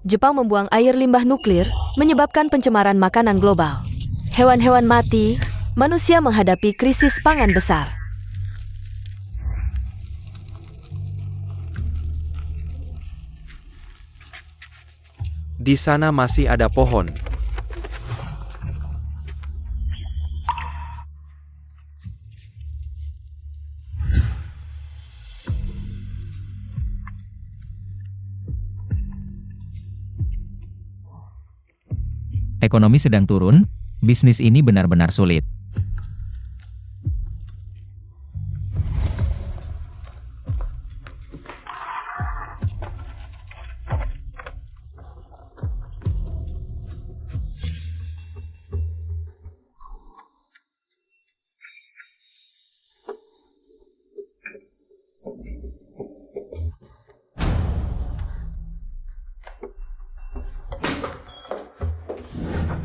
Jepang membuang air limbah nuklir, menyebabkan pencemaran makanan global. Hewan-hewan mati, manusia menghadapi krisis pangan besar. Di sana masih ada pohon. Ekonomi sedang turun, bisnis ini benar-benar sulit.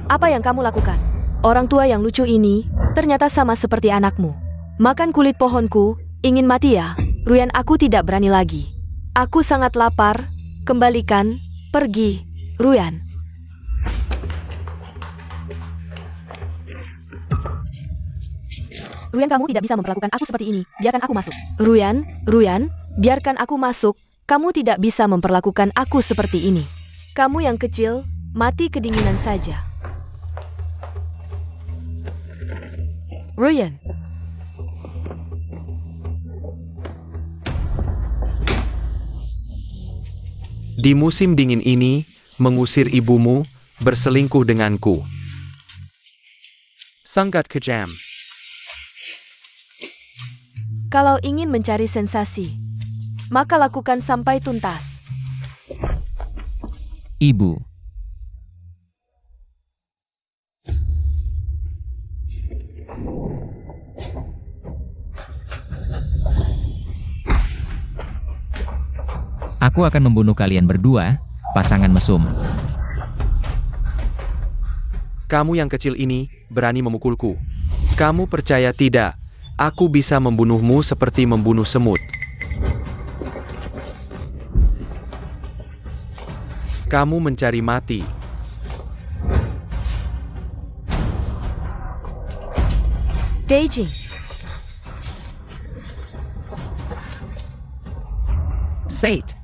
Apa yang kamu lakukan? Orang tua yang lucu ini ternyata sama seperti anakmu. Makan kulit pohonku, ingin mati ya? Ruyan, aku tidak berani lagi. Aku sangat lapar. Kembalikan, pergi, Ruyan. Ruyan, kamu tidak bisa memperlakukan aku seperti ini. Biarkan aku masuk. Ruyan, biarkan aku masuk. Kamu tidak bisa memperlakukan aku seperti ini. Kamu yang kecil, mati kedinginan saja. Ruyan. Di musim dingin ini, mengusir ibumu, berselingkuh denganku. Sangat kejam. Kalau ingin mencari sensasi, maka lakukan sampai tuntas. Ibu. Aku akan membunuh kalian berdua, pasangan mesum. Kamu yang kecil ini, berani memukulku. Kamu percaya tidak? Aku bisa membunuhmu seperti membunuh semut. Kamu mencari mati. Daijing. Sate.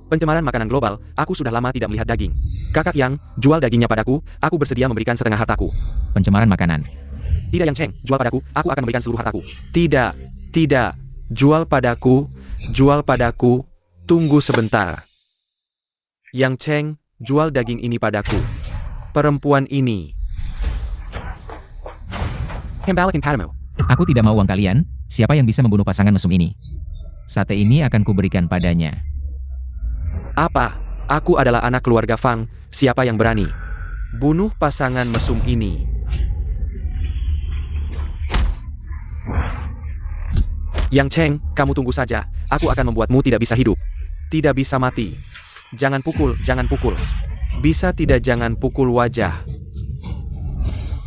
Pencemaran makanan global, aku sudah lama tidak melihat daging. Kakak Yang, jual dagingnya padaku, aku bersedia memberikan setengah hartaku. Pencemaran makanan. Tidak Yang Cheng, jual padaku, aku akan memberikan seluruh hartaku. Tidak, jual padaku, tunggu sebentar. Yang Cheng, jual daging ini padaku. Perempuan ini. Kembalikan padamu. Aku tidak mau uang kalian, siapa yang bisa membunuh pasangan mesum ini? Sate ini akan kuberikan padanya. Apa? Aku adalah anak keluarga Fang, siapa yang berani? Bunuh pasangan mesum ini. Yang Cheng, kamu tunggu saja, aku akan membuatmu tidak bisa hidup. Tidak bisa mati. Jangan pukul. Bisa tidak jangan pukul wajah.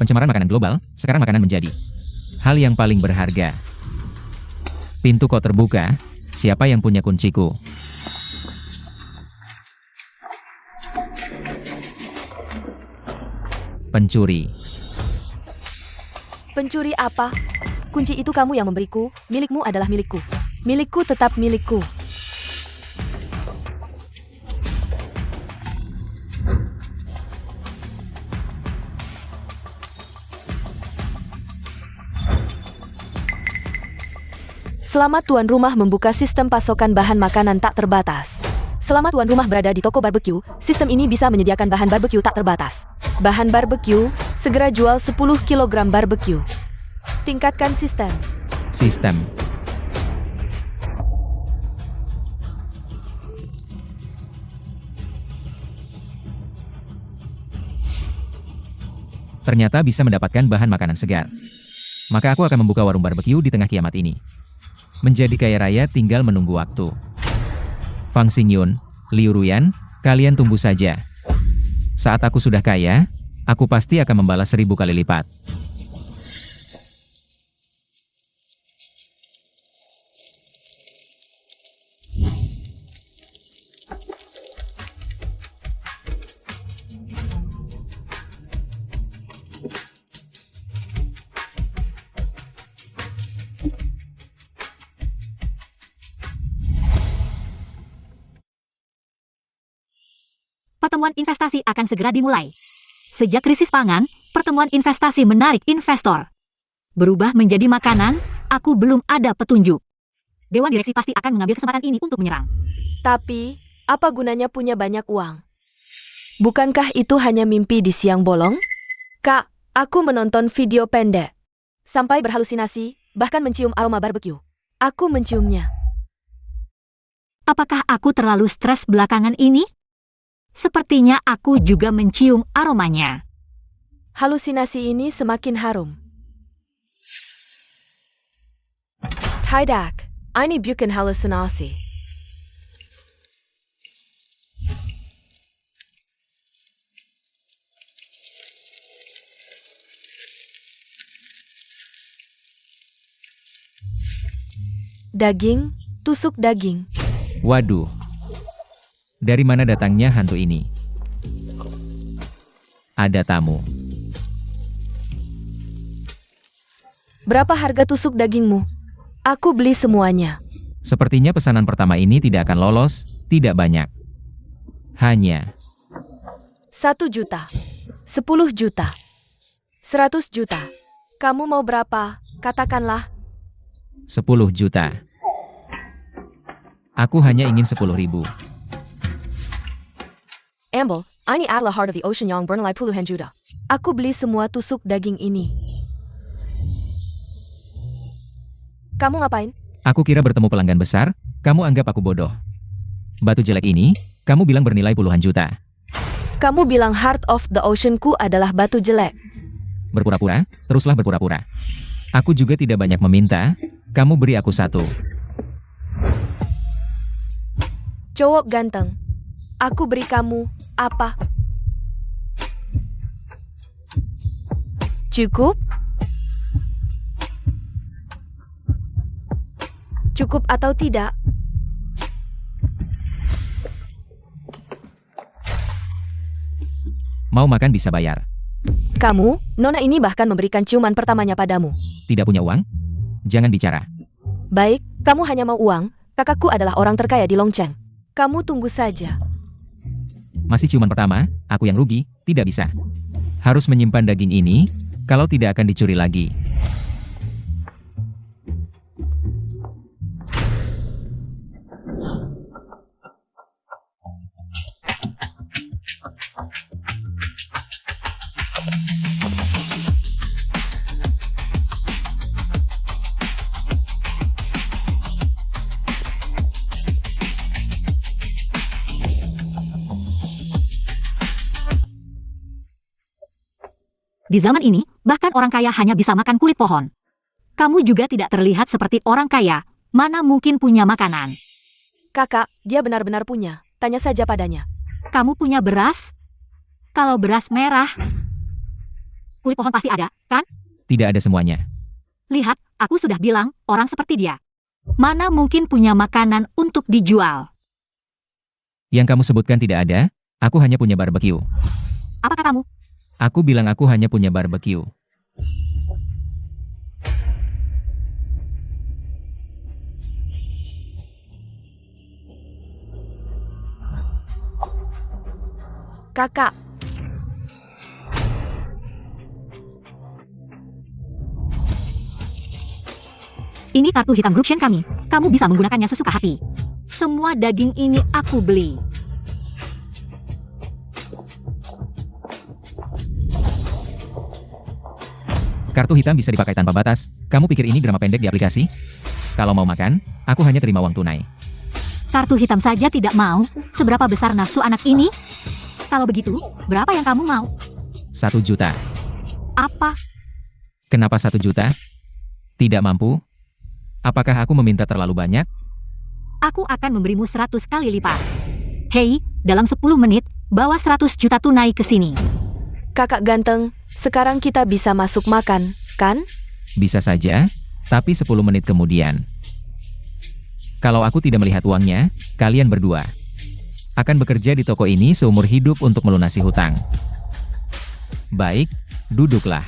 Pencemaran makanan global, sekarang makanan menjadi hal yang paling berharga. Pintu kok terbuka, siapa yang punya kunciku? Pencuri. Pencuri apa? Kunci itu kamu yang memberiku, milikmu adalah milikku. Milikku tetap milikku. Selamat tuan rumah membuka sistem pasokan bahan makanan tak terbatas. Selama tuan rumah berada di toko barbeque, sistem ini bisa menyediakan bahan barbeque tak terbatas. Bahan barbeque, segera jual 10 kg barbeque. Tingkatkan sistem. Ternyata bisa mendapatkan bahan makanan segar. Maka aku akan membuka warung barbeque di tengah kiamat ini. Menjadi kaya raya tinggal menunggu waktu. Fang Xingyun, Liu Ruyan, kalian tunggu saja. Saat aku sudah kaya, aku pasti akan membalas 1000 kali lipat. pertemuan investasi akan segera dimulai. Sejak krisis pangan, pertemuan investasi menarik investor. Berubah menjadi makanan, aku belum ada petunjuk. Dewan direksi pasti akan mengambil kesempatan ini untuk menyerang. Tapi, apa gunanya punya banyak uang? Bukankah itu hanya mimpi di siang bolong? Kak, aku menonton video pendek. Sampai berhalusinasi, bahkan mencium aroma barbeque. Aku menciumnya. Apakah aku terlalu stres belakangan ini? Sepertinya aku juga mencium aromanya. Halusinasi ini semakin harum. Tidak, ini bukan halusinasi. Daging, tusuk daging. Waduh. Dari mana datangnya hantu ini? Ada tamu. Berapa harga tusuk dagingmu? Aku beli semuanya. Sepertinya pesanan pertama ini tidak akan lolos, tidak banyak. Hanya 1 juta, 10 juta, 100 juta. Kamu mau berapa? Katakanlah. 10 juta. Aku hanya ingin 10.000. Amble, ini adalah heart of the ocean yang bernilai puluhan juta. Aku beli semua tusuk daging ini. Kamu ngapain? Aku kira bertemu pelanggan besar, kamu anggap aku bodoh. Batu jelek ini, kamu bilang bernilai puluhan juta. Kamu bilang heart of the ocean-ku adalah batu jelek. Berpura-pura, teruslah berpura-pura. Aku juga tidak banyak meminta, kamu beri aku 1. Cowok ganteng. Aku beri kamu apa? Cukup? Cukup atau tidak? Mau makan bisa bayar. Kamu, nona ini bahkan memberikan ciuman pertamanya padamu. Tidak punya uang? Jangan bicara. Baik, kamu hanya mau uang. Kakakku adalah orang terkaya di Longcheng. Kamu tunggu saja. Masih ciuman pertama, aku yang rugi, tidak bisa. Harus menyimpan daging ini, kalau tidak akan dicuri lagi. Di zaman ini, bahkan orang kaya hanya bisa makan kulit pohon. Kamu juga tidak terlihat seperti orang kaya, mana mungkin punya makanan. Kakak, dia benar-benar punya. Tanya saja padanya. Kamu punya beras? Kalau beras merah, kulit pohon pasti ada, kan? Tidak ada semuanya. Lihat, aku sudah bilang, orang seperti dia. Mana mungkin punya makanan untuk dijual? Yang kamu sebutkan tidak ada, aku hanya punya barbeque. Apakah kamu? Aku bilang aku hanya punya barbeque. Kakak, Ini kartu hitam grup Shen kami. Kamu bisa menggunakannya sesuka hati. Semua daging ini aku beli. Kartu hitam bisa dipakai tanpa batas. Kamu pikir ini drama pendek di aplikasi? Kalau mau makan, aku hanya terima uang tunai. Kartu hitam saja tidak mau. Seberapa besar nafsu anak ini? Kalau begitu, berapa yang kamu mau? 1 juta. Apa? Kenapa 1 juta? Tidak mampu? Apakah aku meminta terlalu banyak? Aku akan memberimu 100 kali lipat. Hei, dalam 10 menit, bawa 100 juta tunai ke sini. kakak ganteng, sekarang kita bisa masuk makan, kan? Bisa saja, tapi 10 menit kemudian. Kalau aku tidak melihat uangnya, kalian berdua akan bekerja di toko ini seumur hidup untuk melunasi hutang. Baik, duduklah.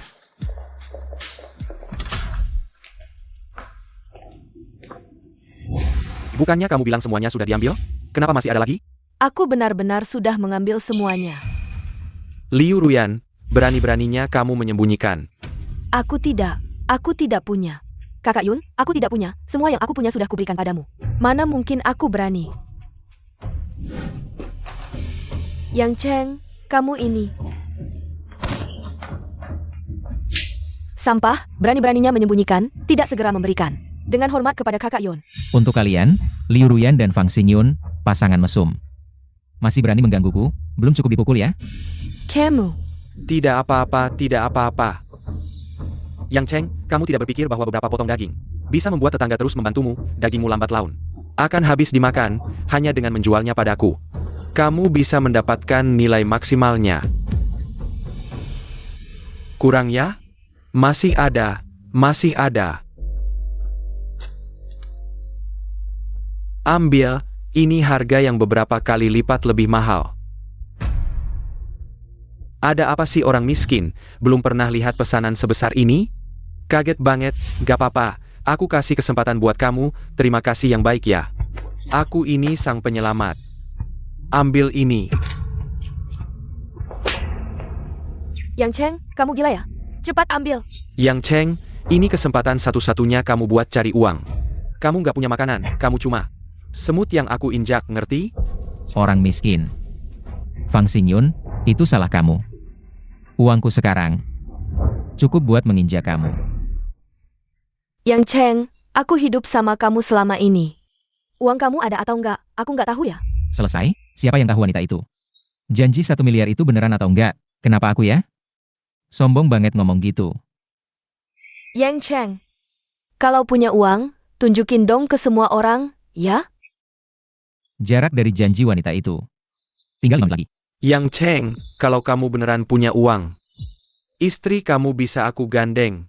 Bukannya kamu bilang semuanya sudah diambil? Kenapa masih ada lagi? Aku benar-benar sudah mengambil semuanya. Liu Ruyan, berani-beraninya kamu menyembunyikan. Aku tidak punya. Kakak Yun, aku tidak punya. Semua yang aku punya sudah kuberikan padamu. Mana mungkin aku berani? Yang Cheng, kamu ini. Sampah, berani-beraninya menyembunyikan, tidak segera memberikan. Dengan hormat kepada kakak Yun. Untuk kalian, Liu Ruyan dan Fang Xingyun, pasangan mesum. Masih berani menggangguku? Belum cukup dipukul ya? Kamu. Tidak apa-apa, tidak apa-apa. Yang Cheng, kamu tidak berpikir bahwa beberapa potong daging bisa membuat tetangga terus membantumu, dagingmu lambat laun. Akan habis dimakan, hanya dengan menjualnya padaku. Kamu bisa mendapatkan nilai maksimalnya. Kurang ya? Masih ada, masih ada. Ambil, ini harga yang beberapa kali lipat lebih mahal. Ada apa sih orang miskin, belum pernah lihat pesanan sebesar ini? Kaget banget, gak apa-apa, aku kasih kesempatan buat kamu, terima kasih yang baik ya. Aku ini sang penyelamat. Ambil ini. Yang Cheng, kamu gila ya? Cepat ambil. Yang Cheng, ini kesempatan satu-satunya kamu buat cari uang. Kamu gak punya makanan, kamu cuma semut yang aku injak, ngerti? Orang miskin. Fang Xingyun, itu salah kamu. Uangku sekarang cukup buat menginjak kamu. Yang Cheng, aku hidup sama kamu selama ini. Uang kamu ada atau enggak? Aku enggak tahu ya. Selesai? Siapa yang tahu wanita itu? Janji 1 miliar itu beneran atau enggak? Kenapa aku ya? Sombong banget ngomong gitu. Yang Cheng, kalau punya uang, tunjukin dong ke semua orang, ya? Jarak dari janji wanita itu tinggal 5 menit lagi. Yang Cheng, kalau kamu beneran punya uang, istri kamu bisa aku gandeng.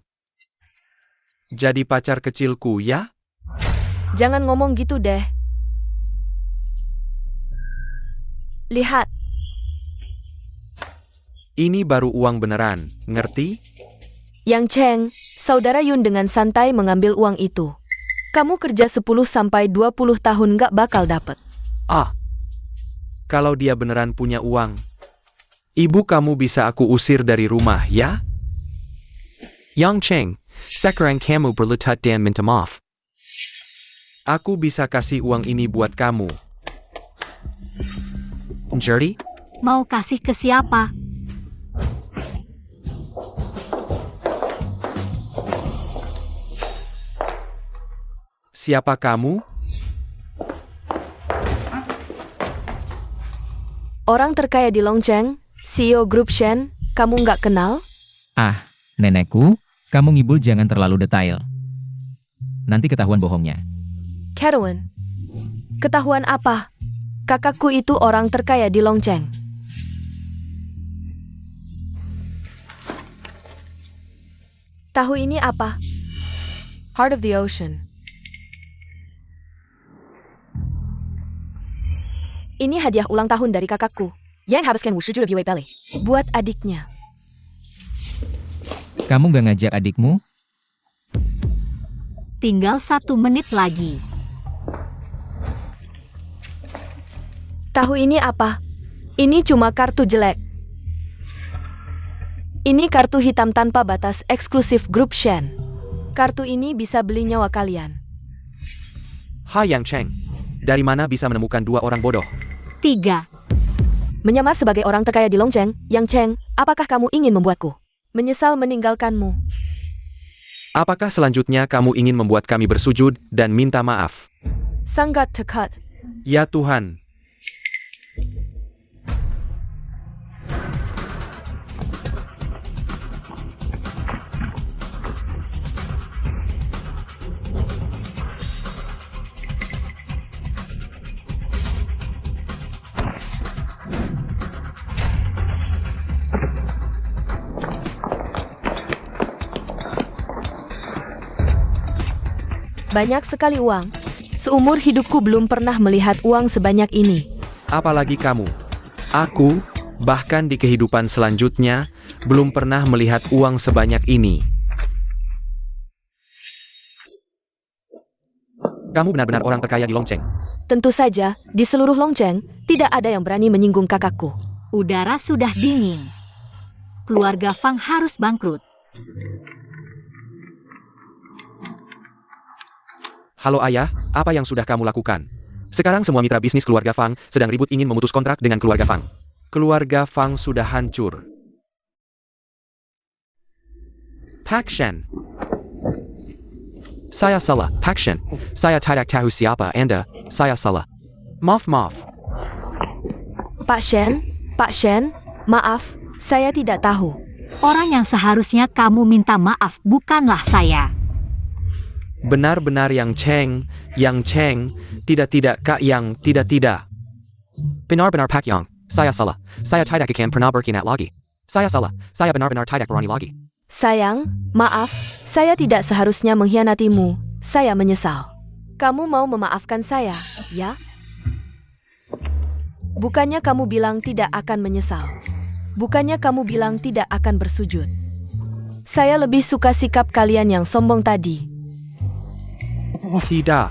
Jadi pacar kecilku, ya? Jangan ngomong gitu deh. Lihat, Ini baru uang beneran, ngerti? Yang Cheng, saudara Yun dengan santai mengambil uang itu. Kamu kerja 10-20 tahun nggak bakal dapet. Ah, kalau dia beneran punya uang, ibu kamu bisa aku usir dari rumah, ya? Yang Cheng, sekarang kamu berlutut dan minta maaf. Aku bisa kasih uang ini buat kamu. Jadi? Mau kasih ke siapa? Siapa kamu? Orang terkaya di Longcheng, CEO Grup Shen, kamu nggak kenal? Ah, nenekku, kamu ngibul jangan terlalu detail. Nanti ketahuan bohongnya. Kerawan. Ketahuan apa? Kakakku itu orang terkaya di Longcheng. Tahu ini apa? Heart of the Ocean. Ini hadiah ulang tahun dari kakakku. Yang habiskan 50 juta Beli. Buat adiknya. Kamu gak ngajak adikmu? Tinggal 1 menit lagi. Tahu ini apa? Ini cuma kartu jelek. Ini kartu hitam tanpa batas eksklusif Grup Shen. Kartu ini bisa beli nyawa kalian. Hai Yang Cheng, dari mana bisa menemukan 2 orang bodoh? 3. Menyamar sebagai orang terkaya di Longcheng, Yang Cheng, apakah kamu ingin membuatku menyesal meninggalkanmu? Apakah selanjutnya kamu ingin membuat kami bersujud dan minta maaf? Sangat dekat. Ya Tuhan. Banyak sekali uang. Seumur hidupku belum pernah melihat uang sebanyak ini. Apalagi kamu. Aku, bahkan di kehidupan selanjutnya, belum pernah melihat uang sebanyak ini. Kamu benar-benar orang terkaya di Longcheng. Tentu saja, di seluruh Longcheng, tidak ada yang berani menyinggung kakakku. Udara sudah dingin. Keluarga Fang harus bangkrut. Halo ayah, apa yang sudah kamu lakukan? Sekarang semua mitra bisnis keluarga Fang sedang ribut ingin memutus kontrak dengan keluarga Fang. Keluarga Fang sudah hancur. Pak Shen. Saya salah, Pak Shen. Saya tidak tahu siapa Anda. Saya salah. Maaf. Pak Shen, maaf, saya tidak tahu. Orang yang seharusnya kamu minta maaf bukanlah saya. Benar-benar Yang Cheng. Tidak Kak Yang, tidak. Benar-benar Pak Yang. Saya salah. Saya tidak akan pernah berkhianat lagi. Saya salah. Saya benar-benar tidak berani lagi. Sayang, maaf, saya tidak seharusnya mengkhianatimu. Saya menyesal. Kamu mau memaafkan saya, ya? Bukannya kamu bilang tidak akan menyesal. Bukannya kamu bilang tidak akan bersujud. Saya lebih suka sikap kalian yang sombong tadi. Tidak.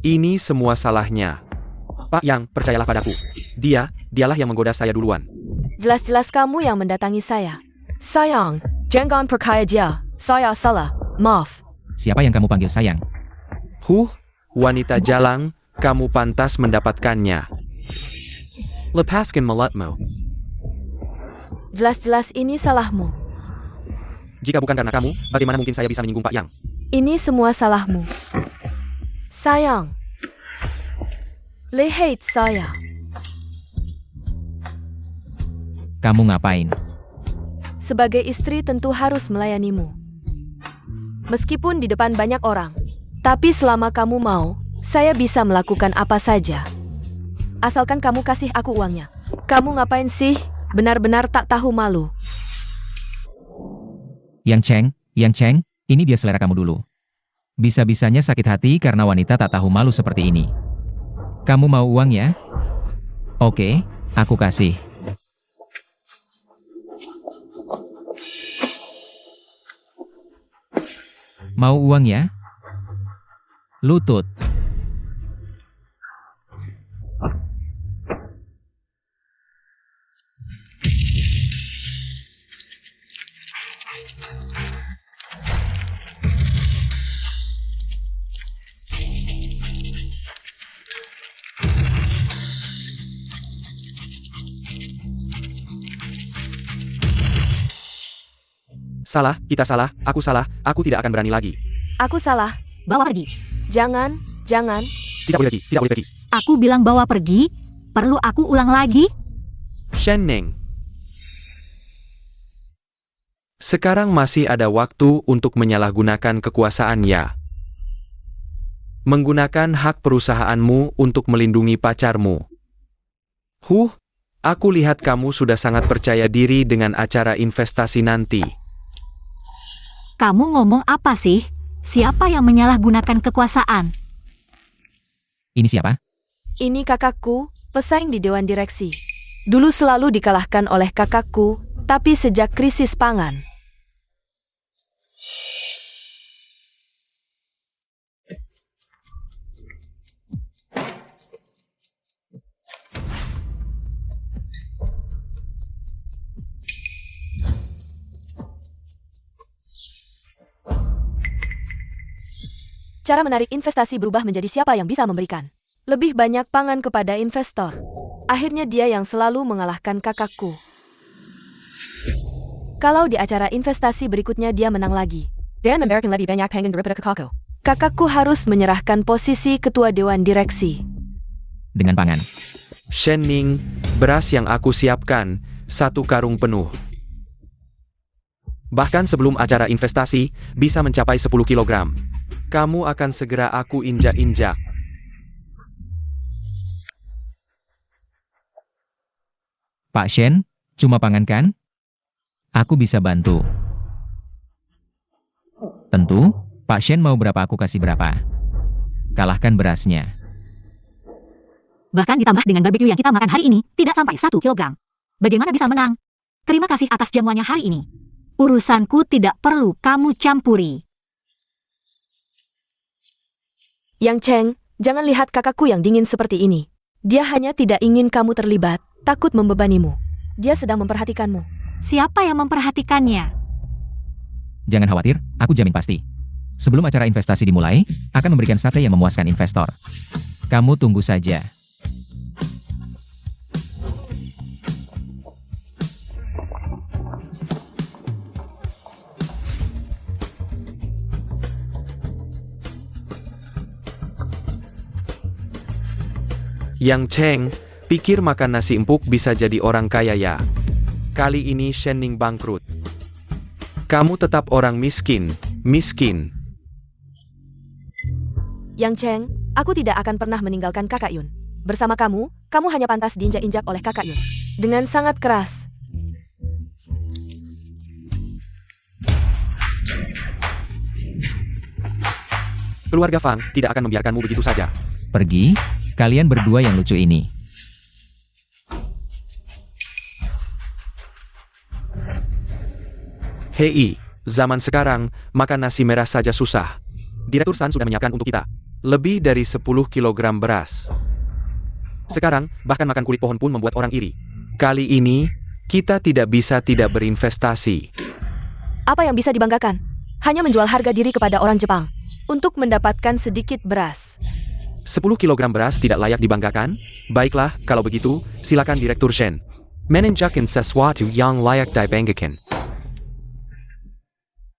Ini semua salahnya. Pak Yang, percayalah padaku. Dialah yang menggoda saya duluan. Jelas-jelas kamu yang mendatangi saya. Sayang, jangan percaya dia. Saya salah. Maaf. Siapa yang kamu panggil sayang? Wanita jalang, kamu pantas mendapatkannya. Lepaskan mulutmu. Jelas-jelas ini salahmu. Jika bukan karena kamu, bagaimana mungkin saya bisa menyinggung Pak Yang? Ini semua salahmu. Sayang. Lihat saya. Kamu ngapain? Sebagai istri tentu harus melayanimu. Meskipun di depan banyak orang. Tapi selama kamu mau, saya bisa melakukan apa saja. Asalkan kamu kasih aku uangnya. Kamu ngapain sih? Benar-benar tak tahu malu. Yang Cheng, ini dia selera kamu dulu. Bisa-bisanya sakit hati karena wanita tak tahu malu seperti ini. Kamu mau uang ya? Oke, aku kasih. Mau uang ya? Lutut. Salah, kita salah, aku tidak akan berani lagi. Aku salah. Bawa pergi. Jangan. Tidak boleh pergi. Aku bilang bawa pergi. Perlu aku ulang lagi? Shen Ning. Sekarang masih ada waktu untuk menyalahgunakan kekuasaan ya. Menggunakan hak perusahaanmu untuk melindungi pacarmu. Aku lihat kamu sudah sangat percaya diri dengan acara investasi nanti. Kamu ngomong apa sih? Siapa yang menyalahgunakan kekuasaan? Ini siapa? Ini kakakku, pesaing di Dewan Direksi. Dulu selalu dikalahkan oleh kakakku, tapi sejak krisis pangan. Cara menarik investasi berubah menjadi siapa yang bisa memberikan lebih banyak pangan kepada investor. Akhirnya dia yang selalu mengalahkan kakakku. Kalau di acara investasi berikutnya dia menang lagi. Dan American lebih banyak pangan daripada kakakku. Kakakku harus menyerahkan posisi ketua dewan direksi. Dengan pangan. Shen Ning, beras yang aku siapkan, 1 karung penuh. Bahkan sebelum acara investasi, bisa mencapai 10 kilogram. Kamu akan segera aku injak-injak. Pak Shen, cuma pangan kan? Aku bisa bantu. Tentu, Pak Shen mau berapa aku kasih berapa. Kalahkan berasnya. Bahkan ditambah dengan barbecue yang kita makan hari ini, tidak sampai 1 kilogram. Bagaimana bisa menang? Terima kasih atas jamuannya hari ini. Urusanku tidak perlu kamu campuri. Yang Cheng, jangan lihat kakakku yang dingin seperti ini. Dia hanya tidak ingin kamu terlibat, takut membebanimu. Dia sedang memperhatikanmu. Siapa yang memperhatikannya? Jangan khawatir, aku jamin pasti. Sebelum acara investasi dimulai, akan memberikan sate yang memuaskan investor. Kamu tunggu saja. Yang Cheng, pikir makan nasi empuk bisa jadi orang kaya ya? Kali ini Shen Ning bangkrut. Kamu tetap orang miskin, miskin. Yang Cheng, aku tidak akan pernah meninggalkan kakak Yun. Bersama kamu, kamu hanya pantas diinjak-injak oleh kakak Yun. Dengan sangat keras. Keluarga Fang tidak akan membiarkanmu begitu saja. Pergi, kalian berdua yang lucu ini. Hei, zaman sekarang, makan nasi merah saja susah. Direktur San sudah menyiapkan untuk kita. Lebih dari 10 kilogram beras. Sekarang, bahkan makan kulit pohon pun membuat orang iri. Kali ini, kita tidak bisa tidak berinvestasi. Apa yang bisa dibanggakan? Hanya menjual harga diri kepada orang Jepang. Untuk mendapatkan sedikit beras. 10 kilogram beras tidak layak dibanggakan? Baiklah, kalau begitu, silakan Direktur Shen. Menunjukkan sesuatu yang layak dibanggakan.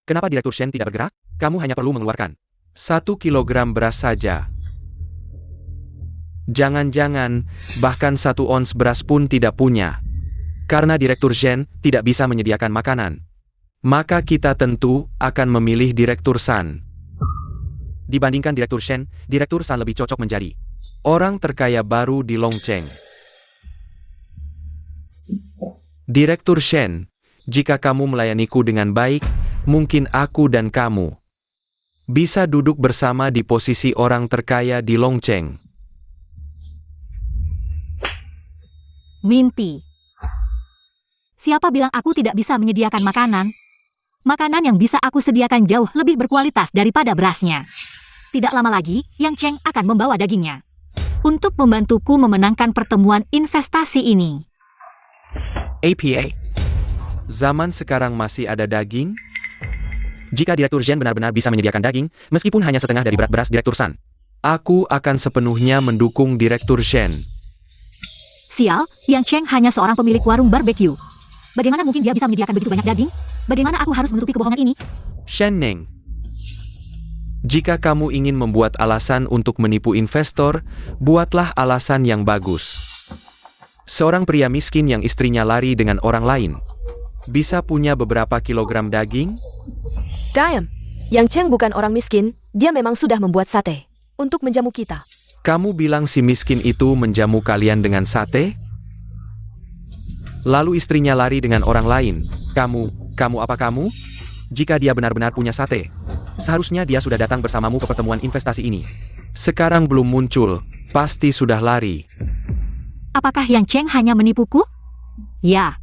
Kenapa Direktur Shen tidak bergerak? Kamu hanya perlu mengeluarkan 1 kilogram beras saja. Jangan-jangan, bahkan 1 ons beras pun tidak punya. Karena Direktur Shen tidak bisa menyediakan makanan. Maka kita tentu akan memilih Direktur San. Dibandingkan Direktur Shen, Direktur San lebih cocok menjadi orang terkaya baru di Longcheng. Direktur Shen, jika kamu melayaniku dengan baik, mungkin aku dan kamu bisa duduk bersama di posisi orang terkaya di Longcheng. Mimpi. Siapa bilang aku tidak bisa menyediakan makanan? Makanan yang bisa aku sediakan jauh lebih berkualitas daripada berasnya. Tidak lama lagi, Yang Cheng akan membawa dagingnya. Untuk membantuku memenangkan pertemuan investasi ini. APA. Zaman sekarang masih ada daging? Jika Direktur Shen benar-benar bisa menyediakan daging, meskipun hanya setengah dari berat beras Direktur San, aku akan sepenuhnya mendukung Direktur Shen. Sial, Yang Cheng hanya seorang pemilik warung barbecue. Bagaimana mungkin dia bisa menyediakan begitu banyak daging? Bagaimana aku harus menutupi kebohongan ini? Shen Ning. Jika kamu ingin membuat alasan untuk menipu investor, buatlah alasan yang bagus. Seorang pria miskin yang istrinya lari dengan orang lain, bisa punya beberapa kilogram daging? Diam. Yang Cheng bukan orang miskin, dia memang sudah membuat sate. Untuk menjamu kita. Kamu bilang si miskin itu menjamu kalian dengan sate? Lalu istrinya lari dengan orang lain. Kamu apa kamu? Jika dia benar-benar punya sate, seharusnya dia sudah datang bersamamu ke pertemuan investasi ini. Sekarang belum muncul, pasti sudah lari. Apakah Yang Cheng hanya menipuku? Ya.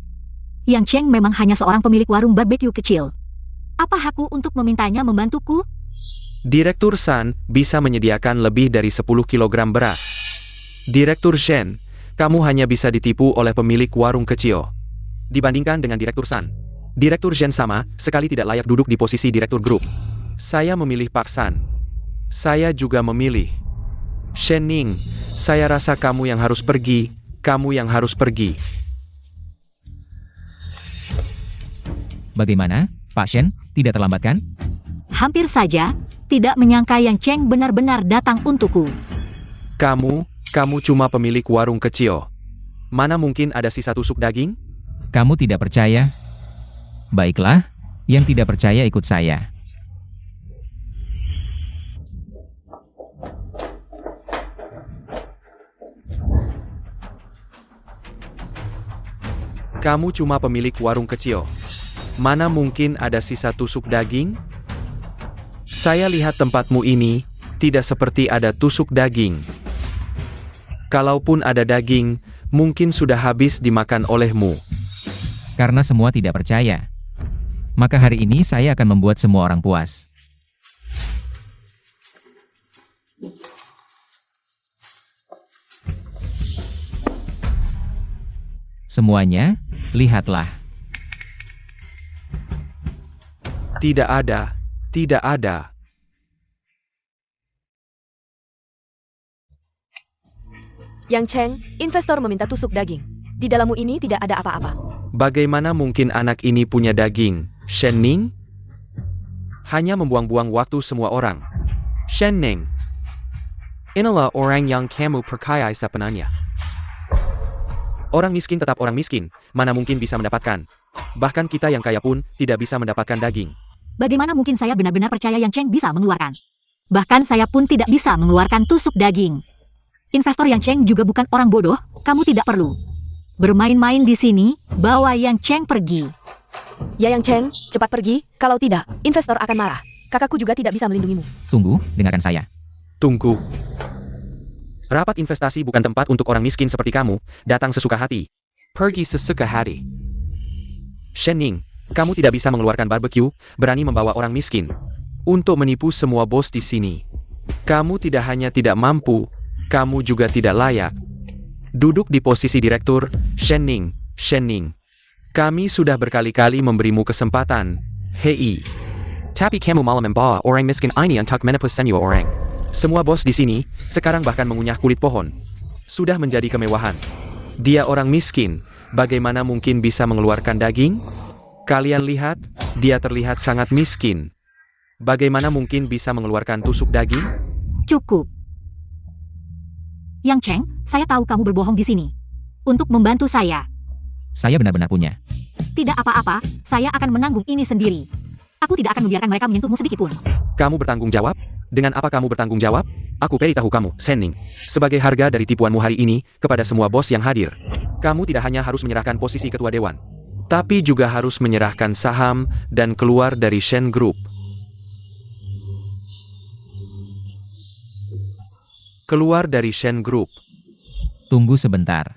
Yang Cheng memang hanya seorang pemilik warung barbecue kecil. Apa hakku untuk memintanya membantuku? Direktur San bisa menyediakan lebih dari 10 kilogram beras. Direktur Shen, kamu hanya bisa ditipu oleh pemilik warung kecil. Dibandingkan dengan Direktur San, Direktur Shen sama sekali tidak layak duduk di posisi Direktur Grup. Saya memilih Pak San. Saya juga memilih Shen Ning. Saya rasa kamu yang harus pergi. Kamu yang harus pergi. Bagaimana, Pak Shen? Tidak terlambat kan? Hampir saja, tidak menyangka Yang Cheng benar-benar datang untukku. Kamu cuma pemilik warung kecil. Mana mungkin ada sisa tusuk daging? Kamu tidak percaya? Baiklah, yang tidak percaya ikut saya. Kamu cuma pemilik warung kecil. Mana mungkin ada sisa tusuk daging? Saya lihat tempatmu ini tidak seperti ada tusuk daging. Kalaupun ada daging, mungkin sudah habis dimakan olehmu. Karena semua tidak percaya, maka hari ini saya akan membuat semua orang puas. Semuanya, lihatlah. Tidak ada, tidak ada. Yang Cheng, investor meminta tusuk daging. Di dalammu ini tidak ada apa-apa. Bagaimana mungkin anak ini punya daging? Shen Ning? Hanya membuang-buang waktu semua orang. Shen Ning. Inilah orang yang kamu percaya sebenarnya. Orang miskin tetap orang miskin, mana mungkin bisa mendapatkan. Bahkan kita yang kaya pun tidak bisa mendapatkan daging. Bagaimana mungkin saya benar-benar percaya Yang Cheng bisa mengeluarkan? Bahkan saya pun tidak bisa mengeluarkan tusuk daging. Investor Yang Cheng juga bukan orang bodoh, kamu tidak perlu bermain-main di sini, bawa Yang Cheng pergi. Ya Yang Cheng, cepat pergi, kalau tidak, investor akan marah. Kakakku juga tidak bisa melindungimu. Tunggu, dengarkan saya. Tunggu. Rapat investasi bukan tempat untuk orang miskin seperti kamu, datang sesuka hati. Pergi sesuka hati. Shen Ning, kamu tidak bisa mengeluarkan barbecue, berani membawa orang miskin. Untuk menipu semua bos di sini. Kamu tidak hanya tidak mampu, kamu juga tidak layak. Duduk di posisi direktur, Shen Ning, Shen Ning. Kami sudah berkali-kali memberimu kesempatan. Hei. Tapi kamu malah membawa orang miskin ini untuk menepus semua orang. Semua bos di sini, sekarang bahkan mengunyah kulit pohon. Sudah menjadi kemewahan. Dia orang miskin, bagaimana mungkin bisa mengeluarkan daging? Kalian lihat, dia terlihat sangat miskin. Bagaimana mungkin bisa mengeluarkan tusuk daging? Cukup. Yang Cheng, saya tahu kamu berbohong di sini. Untuk membantu saya. Saya benar-benar punya. Tidak apa-apa, saya akan menanggung ini sendiri. Aku tidak akan membiarkan mereka menyentuhmu sedikitpun. Kamu bertanggung jawab? Dengan apa kamu bertanggung jawab? Aku beritahu kamu, Shen Ning. Sebagai harga dari tipuanmu hari ini, kepada semua bos yang hadir. Kamu tidak hanya harus menyerahkan posisi ketua dewan. Tapi juga harus menyerahkan saham dan keluar dari Shen Group. Keluar dari Shen Group. Tunggu sebentar.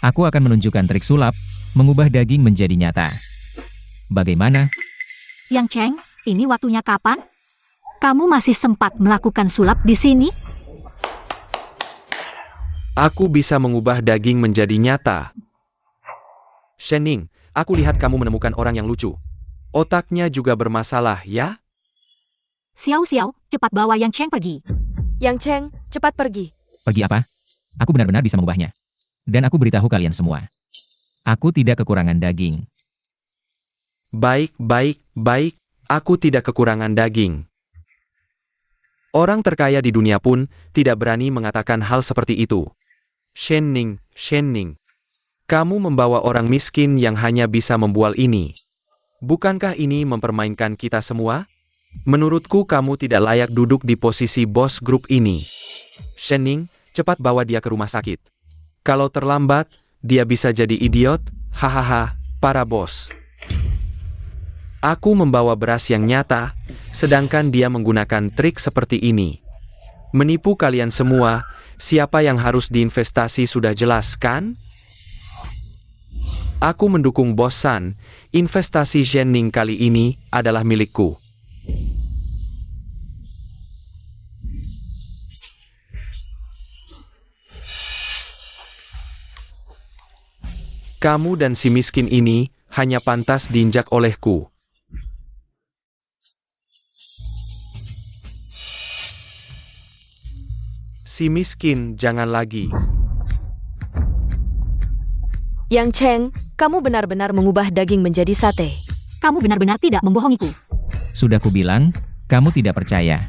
Aku akan menunjukkan trik sulap, mengubah daging menjadi nyata. Bagaimana? Yang Cheng, ini waktunya kapan? Kamu masih sempat melakukan sulap di sini? Aku bisa mengubah daging menjadi nyata. Shen Ning, aku lihat kamu menemukan orang yang lucu. Otaknya juga bermasalah, ya? Xiao Xiao, cepat bawa Yang Cheng pergi. Yang Cheng, cepat pergi. Pergi apa? Aku benar-benar bisa mengubahnya. Dan aku beritahu kalian semua. Aku tidak kekurangan daging. Baik, baik, baik. Aku tidak kekurangan daging. Orang terkaya di dunia pun tidak berani mengatakan hal seperti itu. Shen Ning, Shen Ning. Kamu membawa orang miskin yang hanya bisa membual ini. Bukankah ini mempermainkan kita semua? Menurutku kamu tidak layak duduk di posisi bos grup ini. Shen Ning, cepat bawa dia ke rumah sakit. Kalau terlambat, dia bisa jadi idiot. Hahaha, para bos. Aku membawa beras yang nyata, sedangkan dia menggunakan trik seperti ini. Menipu kalian semua, siapa yang harus diinvestasi sudah jelas kan? Aku mendukung Bos San, investasi Shen Ning kali ini adalah milikku. Kamu dan si miskin ini hanya pantas diinjak olehku. Si miskin jangan lagi. Yang Cheng, kamu benar-benar mengubah daging menjadi sate. Kamu benar-benar tidak membohongiku. Sudah kubilang, kamu tidak percaya.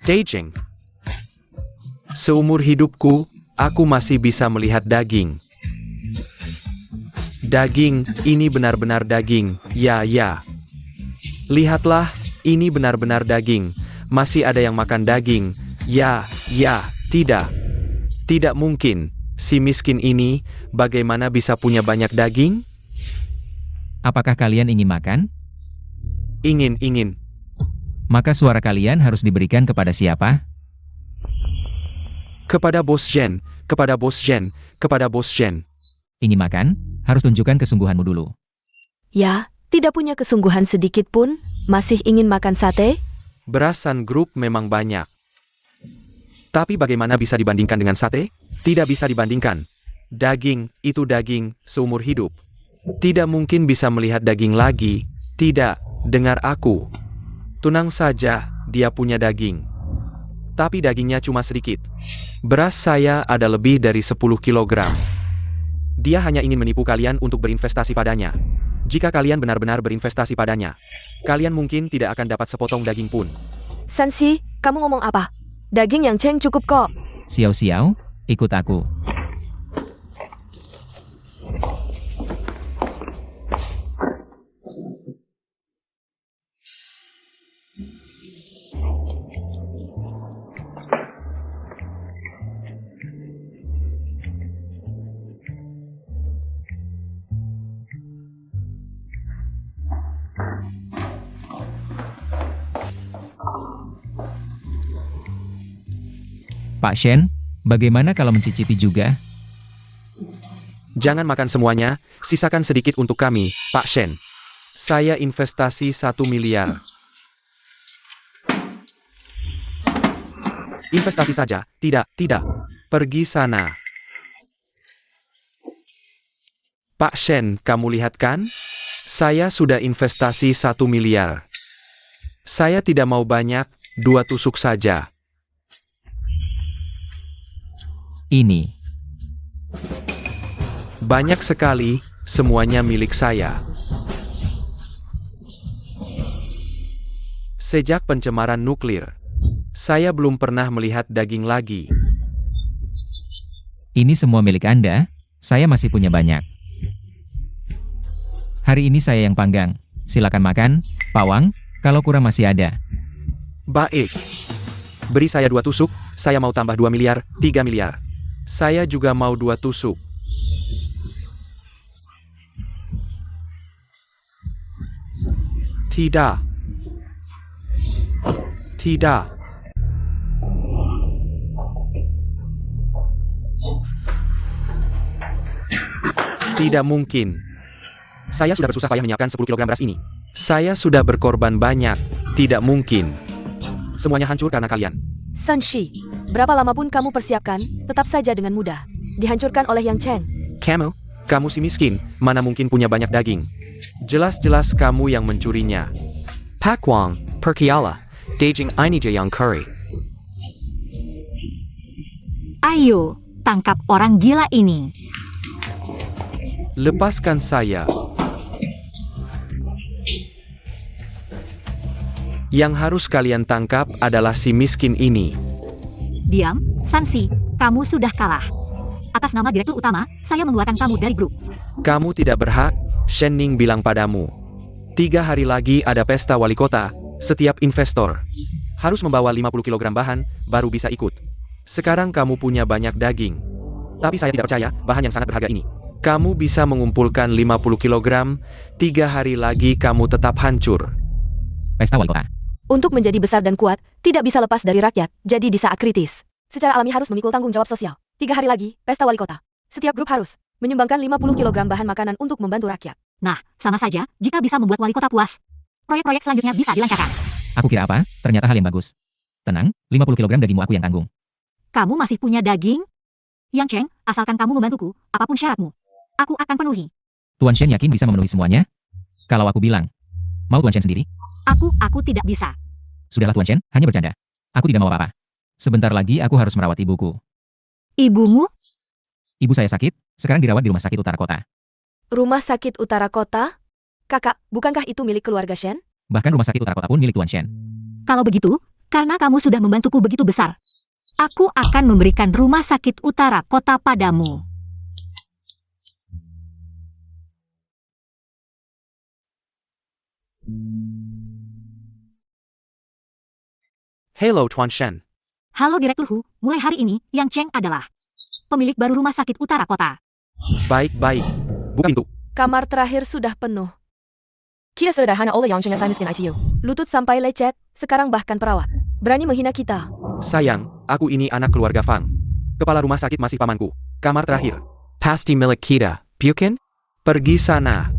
Daijing. Seumur hidupku, aku masih bisa melihat daging. Daging, ini benar-benar daging, ya. Lihatlah, ini benar-benar daging. Masih ada yang makan daging, ya, tidak. Tidak mungkin, si miskin ini, bagaimana bisa punya banyak daging? Apakah kalian ingin makan? Ingin. Maka suara kalian harus diberikan kepada siapa? Kepada Bos Shen, kepada Bos Shen, kepada Bos Shen. Ingin makan? Harus tunjukkan kesungguhanmu dulu. Ya, tidak punya kesungguhan sedikit pun, masih ingin makan sate? Berasan grup memang banyak. Tapi bagaimana bisa dibandingkan dengan sate? Tidak bisa dibandingkan. Daging, itu daging, seumur hidup. Tidak mungkin bisa melihat daging lagi. Tidak, dengar aku. Tenang saja, dia punya daging. Tapi dagingnya cuma sedikit. Beras saya ada lebih dari 10 kilogram. Dia hanya ingin menipu kalian untuk berinvestasi padanya. Jika kalian benar-benar berinvestasi padanya, kalian mungkin tidak akan dapat sepotong daging pun. Sansi, kamu ngomong apa? Daging yang Cheng cukup kok. Xiao Xiao, ikut aku. Pak Shen, bagaimana kalau mencicipi juga? Jangan makan semuanya, sisakan sedikit untuk kami, Pak Shen. Saya investasi 1 miliar. Investasi saja, tidak. Pergi sana. Pak Shen, kamu lihat kan? Saya sudah investasi 1 miliar. Saya tidak mau banyak, 2 tusuk saja. Ini. Banyak sekali, semuanya milik saya. Sejak pencemaran nuklir, saya belum pernah melihat daging lagi. Ini semua milik Anda, saya masih punya banyak. Hari ini saya yang panggang. Silakan makan, Pak Wang, kalau kurang masih ada. Baik. Beri saya 2 tusuk, saya mau tambah 2 miliar, 3 miliar. Saya juga mau 2 tusuk. Tidak. Tidak mungkin. Saya sudah bersusah payah menyiapkan 10 kilogram beras ini. Saya sudah berkorban banyak. Tidak mungkin. Semuanya hancur karena kalian. Sanshi, berapa lama pun kamu persiapkan, tetap saja dengan mudah dihancurkan oleh Yang Cheng. Kamu si miskin, mana mungkin punya banyak daging. Jelas-jelas kamu yang mencurinya. Pak Wang, pergilah. Daging ini aja yang curry. Ayo, tangkap orang gila ini. Lepaskan saya. Yang harus kalian tangkap adalah si miskin ini. Diam, Sansi, kamu sudah kalah. Atas nama direktur utama, saya mengeluarkan kamu dari grup. Kamu tidak berhak, Shen Ning bilang padamu. 3 hari lagi ada pesta wali kota, setiap investor harus membawa 50 kg bahan, baru bisa ikut. Sekarang kamu punya banyak daging. Tapi saya tidak percaya, bahan yang sangat berharga ini. Kamu bisa mengumpulkan 50 kg, 3 hari lagi kamu tetap hancur. Pesta wali kota. Untuk menjadi besar dan kuat, tidak bisa lepas dari rakyat, jadi di saat kritis. Secara alami harus memikul tanggung jawab sosial. 3 hari lagi, pesta wali kota. Setiap grup harus menyumbangkan 50 kg bahan makanan untuk membantu rakyat. Nah, sama saja, jika bisa membuat wali kota puas, proyek-proyek selanjutnya bisa dilancarkan. Aku kira apa? Ternyata hal yang bagus. Tenang, 50 kg dagingmu aku yang tanggung. Kamu masih punya daging? Yang Cheng, asalkan kamu membantuku, apapun syaratmu, aku akan penuhi. Tuan Shen yakin bisa memenuhi semuanya? Kalau aku bilang, mau Tuan Shen sendiri? Aku tidak bisa. Sudahlah Tuan Shen, hanya bercanda. Aku tidak mau apa-apa. Sebentar lagi aku harus merawat ibuku. Ibumu? Ibu saya sakit, sekarang dirawat di rumah sakit utara kota. Rumah sakit utara kota? Kakak, bukankah itu milik keluarga Shen? Bahkan rumah sakit utara kota pun milik Tuan Shen. Kalau begitu, karena kamu sudah membantuku begitu besar, aku akan memberikan rumah sakit utara kota padamu. Hello Tuan Shen. Halo Direktur Hu, mulai hari ini, Yang Cheng adalah pemilik baru rumah sakit utara kota. Baik. Buka pintu. Kamar terakhir sudah penuh. Kia sederhana oleh Yang Cheng saya miskin ITU. Lutut sampai lecet, sekarang bahkan perawat berani menghina kita. Sayang, aku ini anak keluarga Fang. Kepala rumah sakit masih pamanku. Kamar terakhir. Pasti milik kita, bukan? Pergi sana.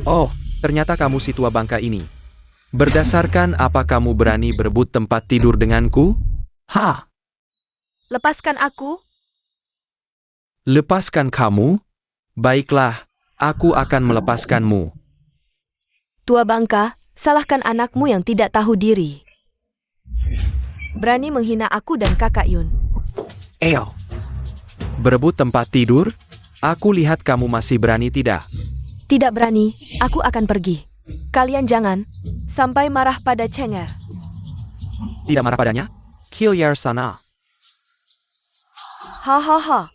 Oh, ternyata kamu si tua bangka ini. Berdasarkan apa kamu berani berebut tempat tidur denganku? Ha! Lepaskan aku. Lepaskan kamu? Baiklah, aku akan melepaskanmu. Tua bangka, salahkan anakmu yang tidak tahu diri. Berani menghina aku dan kakak Yun. Eyo. Berebut tempat tidur? Aku lihat kamu masih berani tidak? Tidak berani, aku akan pergi. Kalian jangan sampai marah pada Chenger. Tidak marah padanya? Kill sana. Hahaha.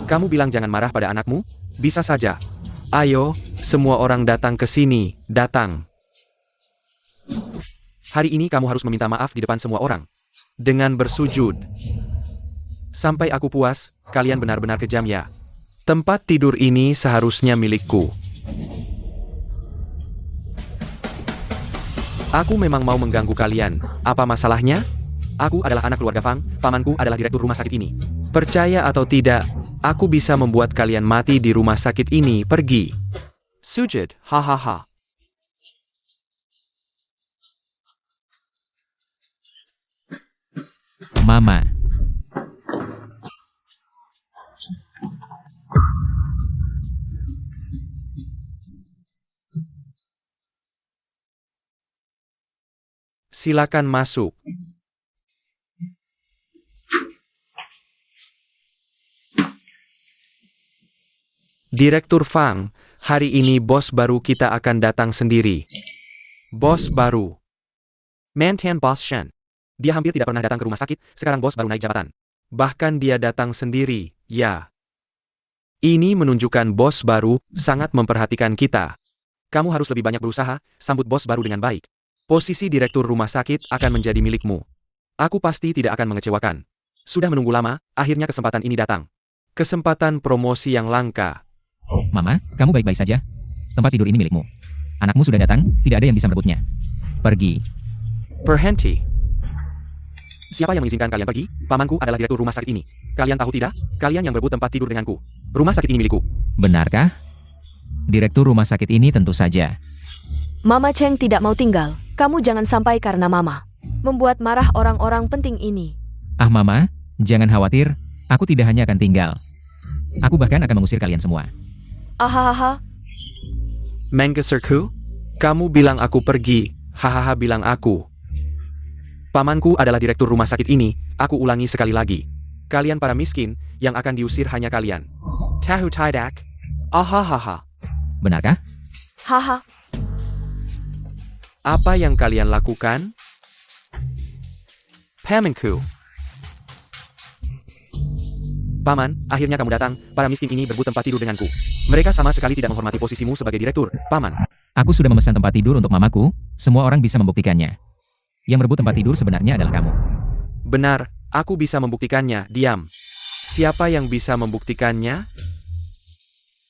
Kamu bilang jangan marah pada anakmu? Bisa saja. Ayo, semua orang datang ke sini, datang. Hari ini kamu harus meminta maaf di depan semua orang. Dengan bersujud. Sampai aku puas, kalian benar-benar kejam ya. Tempat tidur ini seharusnya milikku. Aku memang mau mengganggu kalian. Apa masalahnya? Aku adalah anak keluarga Fang, pamanku adalah direktur rumah sakit ini. Percaya atau tidak, aku bisa membuat kalian mati di rumah sakit ini. Pergi. Sujud, hahaha. Mama. Silakan masuk. Direktur Fang, hari ini bos baru kita akan datang sendiri. Bos baru. Mantan Bos Shen. Dia hampir tidak pernah datang ke rumah sakit, sekarang bos baru naik jabatan. Bahkan dia datang sendiri, ya. Ini menunjukkan bos baru sangat memperhatikan kita. Kamu harus lebih banyak berusaha, sambut bos baru dengan baik. Posisi direktur rumah sakit akan menjadi milikmu. Aku pasti tidak akan mengecewakan. Sudah menunggu lama, akhirnya kesempatan ini datang. Kesempatan promosi yang langka. Mama, kamu baik-baik saja? Tempat tidur ini milikmu. Anakmu sudah datang, tidak ada yang bisa merebutnya. Pergi. Berhenti. Siapa yang mengizinkan kalian pergi? Pamanku adalah direktur rumah sakit ini. Kalian tahu tidak? Kalian yang berebut tempat tidur denganku. Rumah sakit ini milikku. Benarkah? Direktur rumah sakit ini tentu saja. Mama Cheng tidak mau tinggal. Kamu jangan sampai karena Mama membuat marah orang-orang penting ini. Ah Mama, jangan khawatir, aku tidak hanya akan tinggal. Aku bahkan akan mengusir kalian semua. Ahahaha. Menggeserku? Kamu bilang aku pergi, hahaha bilang aku. Pamanku adalah direktur rumah sakit ini, aku ulangi sekali lagi. Kalian para miskin, yang akan diusir hanya kalian. Tahu tidak? Ahahaha. Benarkah? Haha. Apa yang kalian lakukan? Pamanku. Paman, akhirnya kamu datang, para miskin ini berebut tempat tidur denganku. Mereka sama sekali tidak menghormati posisimu sebagai direktur, Paman. Aku sudah memesan tempat tidur untuk mamaku, semua orang bisa membuktikannya. Yang merebut tempat tidur sebenarnya adalah kamu. Benar, aku bisa membuktikannya, diam. Siapa yang bisa membuktikannya?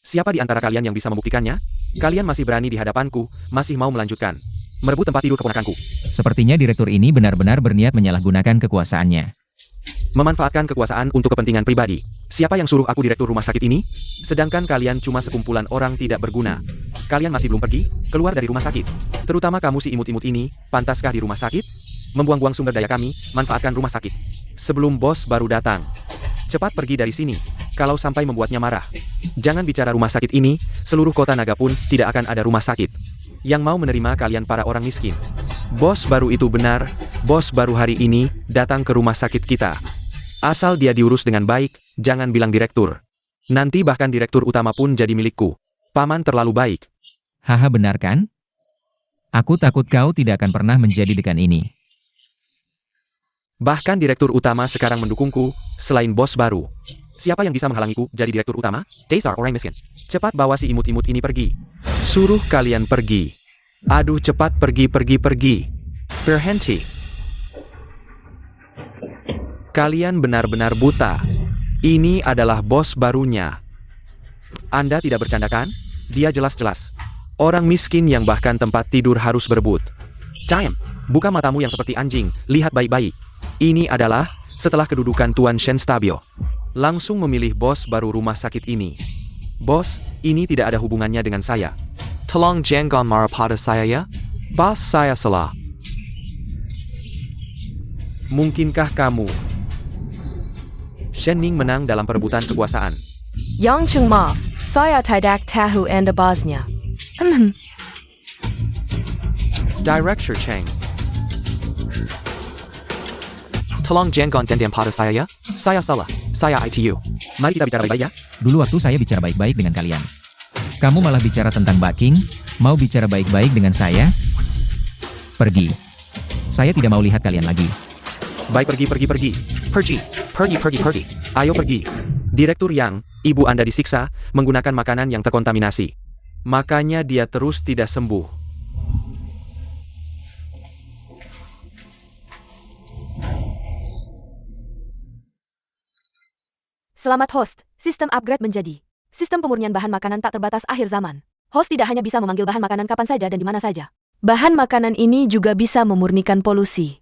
Siapa di antara kalian yang bisa membuktikannya? Kalian masih berani di hadapanku, masih mau melanjutkan. Merebut tempat tidur keponakanku. Sepertinya direktur ini benar-benar berniat menyalahgunakan kekuasaannya. Memanfaatkan kekuasaan untuk kepentingan pribadi. Siapa yang suruh aku direktur rumah sakit ini? Sedangkan kalian cuma sekumpulan orang tidak berguna. Kalian masih belum pergi, keluar dari rumah sakit. Terutama kamu si imut-imut ini, pantaskah di rumah sakit? Membuang-buang sumber daya kami, manfaatkan rumah sakit. Sebelum bos baru datang. Cepat pergi dari sini, kalau sampai membuatnya marah. Jangan bicara rumah sakit ini, seluruh kota naga pun tidak akan ada rumah sakit yang mau menerima kalian para orang miskin. Bos baru itu benar, bos baru hari ini datang ke rumah sakit kita. Asal dia diurus dengan baik, jangan bilang direktur. Nanti bahkan direktur utama pun jadi milikku. Paman terlalu baik. Haha benar kan? Aku takut kau tidak akan pernah menjadi dekan ini. Bahkan direktur utama sekarang mendukungku, selain bos baru. Siapa yang bisa menghalangiku jadi direktur utama? Dasar orang miskin. Cepat bawa si imut-imut ini pergi. Suruh kalian pergi. Aduh cepat pergi. Berhenti. Kalian benar-benar buta. Ini adalah bos barunya. Anda tidak bercanda kan? Dia jelas-jelas orang miskin yang bahkan tempat tidur harus berebut. Diam. Buka matamu yang seperti anjing, lihat baik-baik. Ini adalah setelah kedudukan Tuan Shen stabil. Langsung memilih bos baru rumah sakit ini. Bos, ini tidak ada hubungannya dengan saya. Tolong jangan marah pada saya ya. Bos, saya salah. Mungkinkah kamu? Shen Ning menang dalam perebutan kekuasaan. Yang Cheng maaf, saya tidak tahu Anda bosnya. Director Cheng. Tolong jangan dendam pada saya ya. Saya salah. Saya ITU. Mari kita bicara baik-baik ya. Dulu waktu saya bicara baik-baik dengan kalian. Kamu malah bicara tentang Bucking, mau bicara baik-baik dengan saya? Pergi. Saya tidak mau lihat kalian lagi. Baik, pergi. Pergi. Ayo pergi. Direktur Yang, ibu Anda disiksa menggunakan makanan yang terkontaminasi. Makanya dia terus tidak sembuh. Selamat host, sistem upgrade menjadi sistem pemurnian bahan makanan tak terbatas akhir zaman. Host tidak hanya bisa memanggil bahan makanan kapan saja dan di mana saja. Bahan makanan ini juga bisa memurnikan polusi.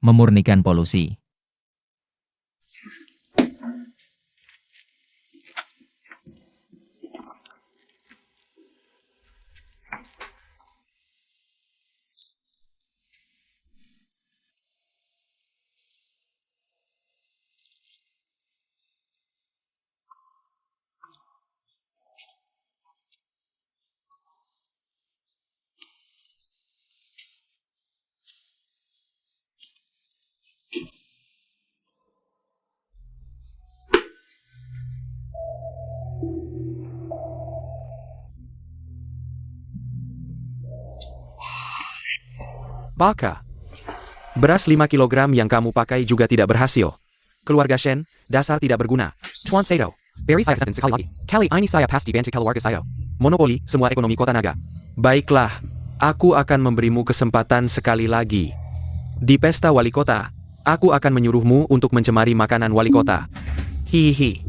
Memurnikan polusi. Baka. Beras 5 kilogram yang kamu pakai juga tidak berhasil. Keluarga Shen, dasar tidak berguna. Tuan Sato, beri saya kesempatan sekali lagi. Kali ini saya pasti bantu keluarga saya. Monopoli semua ekonomi kota naga. Baiklah, aku akan memberimu kesempatan sekali lagi. Di pesta wali kota, aku akan menyuruhmu untuk mencemari makanan wali kota. Hihihi.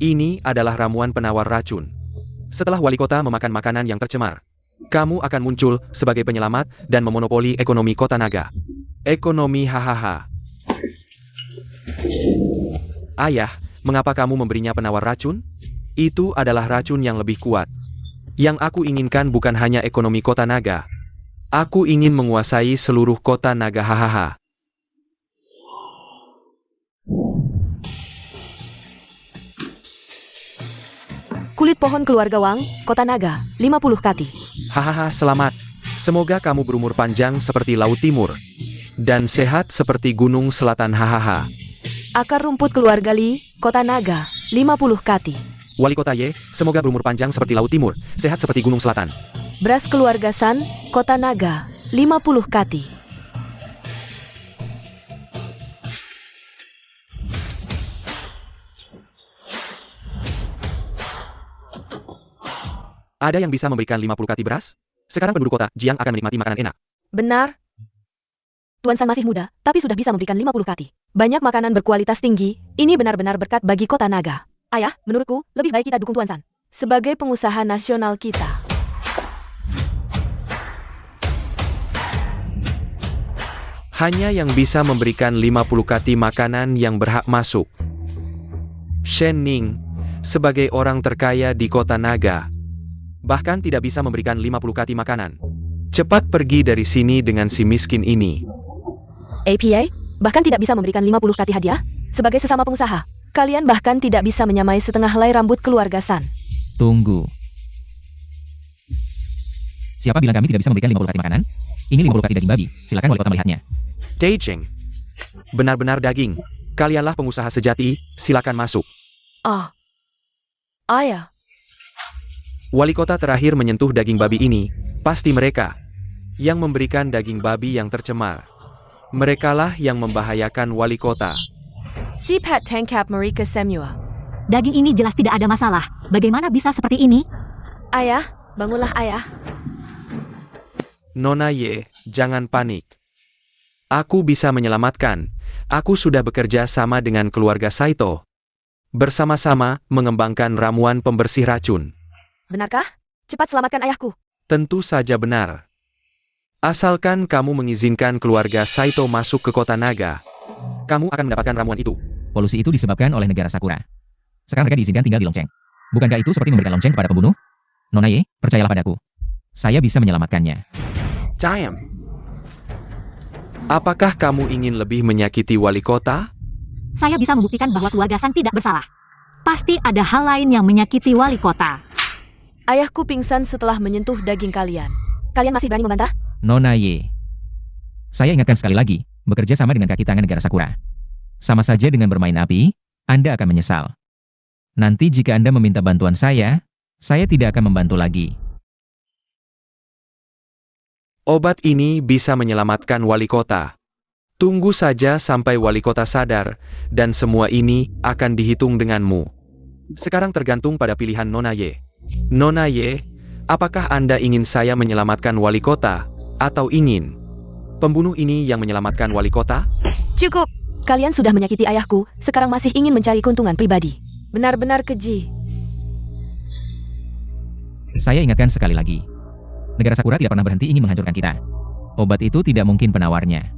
Ini adalah ramuan penawar racun. Setelah wali kota memakan makanan yang tercemar, kamu akan muncul sebagai penyelamat dan memonopoli ekonomi kota naga. Ekonomi hahaha. Ayah, mengapa kamu memberinya penawar racun? Itu adalah racun yang lebih kuat. Yang aku inginkan bukan hanya ekonomi kota naga. Aku ingin menguasai seluruh kota naga hahaha. Kulit pohon keluarga Wang, kota naga, 50 kati. Hahaha, selamat. Semoga kamu berumur panjang seperti Laut Timur. Dan sehat seperti Gunung Selatan hahaha. Akar rumput keluarga Li, kota naga, 50 kati. Wali kota Ye, semoga berumur panjang seperti Laut Timur, sehat seperti Gunung Selatan. Beras keluarga San, kota naga, 50 kati. Ada yang bisa memberikan 50 kati beras? Sekarang penduduk kota Jiang akan menikmati makanan enak. Benar. Tuan San masih muda, tapi sudah bisa memberikan 50 kati. Banyak makanan berkualitas tinggi, ini benar-benar berkat bagi kota naga. Ayah, menurutku, lebih baik kita dukung Tuan San sebagai pengusaha nasional kita. Hanya yang bisa memberikan 50 kati makanan yang berhak masuk. Shen Ning, sebagai orang terkaya di kota naga, bahkan tidak bisa memberikan 50 kati makanan. Cepat pergi dari sini dengan si miskin ini. APA, bahkan tidak bisa memberikan 50 kati hadiah? Sebagai sesama pengusaha, kalian bahkan tidak bisa menyamai setengah helai rambut keluarga San. Tunggu. Siapa bilang kami tidak bisa memberikan 50 kati makanan? Ini 50 kati daging babi, silakan wali kota melihatnya. Daging. Benar-benar daging. Kalianlah pengusaha sejati, silakan masuk. Ah. Ayah. Wali kota terakhir menyentuh daging babi ini, pasti mereka yang memberikan daging babi yang tercemar. Merekalah yang membahayakan wali kota. Sipat tangkap mereka semua. Daging ini jelas tidak ada masalah. Bagaimana bisa seperti ini? Ayah, bangunlah ayah. Nona Ye, jangan panik. Aku bisa menyelamatkan. Aku sudah bekerja sama dengan keluarga Saito. Bersama-sama mengembangkan ramuan pembersih racun. Benarkah? Cepat selamatkan ayahku. Tentu saja benar. Asalkan kamu mengizinkan keluarga Saito masuk ke kota naga, kamu akan mendapatkan ramuan itu. Polusi itu disebabkan oleh negara Sakura. Sekarang mereka diizinkan tinggal di lonceng. Bukankah itu seperti memberikan lonceng kepada pembunuh? Nona Ye, percayalah padaku. Saya bisa menyelamatkannya. Diam. Apakah kamu ingin lebih menyakiti wali kota? Saya bisa membuktikan bahwa keluarga San tidak bersalah. Pasti ada hal lain yang menyakiti wali kota. Ayahku pingsan setelah menyentuh daging kalian. Kalian masih berani membantah? Nona Ye. Saya ingatkan sekali lagi, bekerja sama dengan kaki tangan negara Sakura. Sama saja dengan bermain api, Anda akan menyesal. Nanti jika Anda meminta bantuan saya tidak akan membantu lagi. Obat ini bisa menyelamatkan wali kota. Tunggu saja sampai wali kota sadar, dan semua ini akan dihitung denganmu. Sekarang tergantung pada pilihan Nona Ye. Nona Ye, apakah Anda ingin saya menyelamatkan wali kota, atau ingin pembunuh ini yang menyelamatkan wali kota? Cukup! Kalian sudah menyakiti ayahku, sekarang masih ingin mencari keuntungan pribadi. Benar-benar keji. Saya ingatkan sekali lagi. Negara Sakura tidak pernah berhenti ingin menghancurkan kita. Obat itu tidak mungkin penawarnya.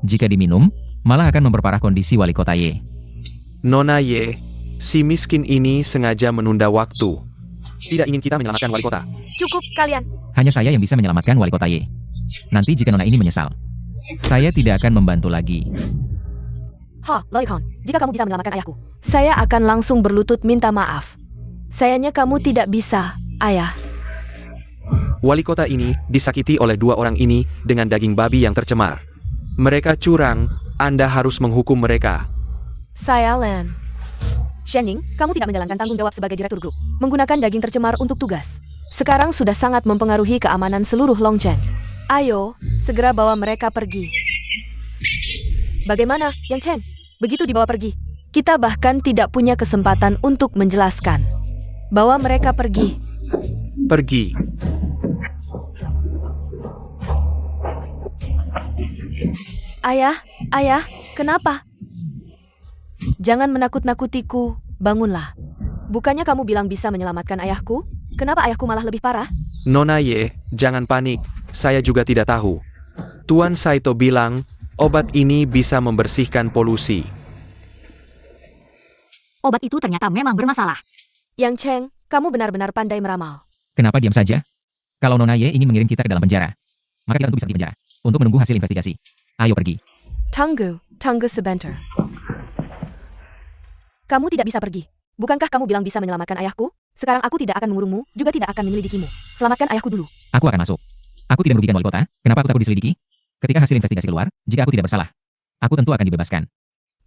Jika diminum, malah akan memperparah kondisi wali kota Ye. Nona Ye, si miskin ini sengaja menunda waktu. Tidak ingin kita menyelamatkan wali kota. Cukup kalian. Hanya saya yang bisa menyelamatkan wali kota Ye. Nanti jika Nona ini menyesal, saya tidak akan membantu lagi. Lolicon, jika kamu bisa menyelamatkan ayahku, saya akan langsung berlutut minta maaf. Sayangnya kamu tidak bisa, ayah. Wali kota ini disakiti oleh dua orang ini dengan daging babi yang tercemar. Mereka curang, Anda harus menghukum mereka. Saya Lan. Shenning, kamu tidak menjalankan tanggung jawab sebagai direktur grup, menggunakan daging tercemar untuk tugas. Sekarang sudah sangat mempengaruhi keamanan seluruh Longchen. Ayo, segera bawa mereka pergi. Bagaimana, Yang Chen? Begitu dibawa pergi, kita bahkan tidak punya kesempatan untuk menjelaskan. Bawa mereka pergi. Pergi. Ayah, kenapa? Jangan menakut-nakutiku, bangunlah. Bukannya kamu bilang bisa menyelamatkan ayahku? Kenapa ayahku malah lebih parah? Nona Ye, jangan panik, saya juga tidak tahu. Tuan Saito bilang, obat ini bisa membersihkan polusi. Obat itu ternyata memang bermasalah. Yang Cheng, kamu benar-benar pandai meramal. Kenapa diam saja? Kalau Nona Ye ingin mengirim kita ke dalam penjara, maka kita tentu bisa pergi penjara untuk menunggu hasil investigasi. Ayo pergi. Tunggu sebentar. Kamu tidak bisa pergi. Bukankah kamu bilang bisa menyelamatkan ayahku? Sekarang aku tidak akan mengurungmu, juga tidak akan menyelidikimu. Selamatkan ayahku dulu. Aku akan masuk. Aku tidak merugikan wali kota, kenapa aku takut diselidiki? Ketika hasil investigasi keluar, jika aku tidak bersalah, aku tentu akan dibebaskan.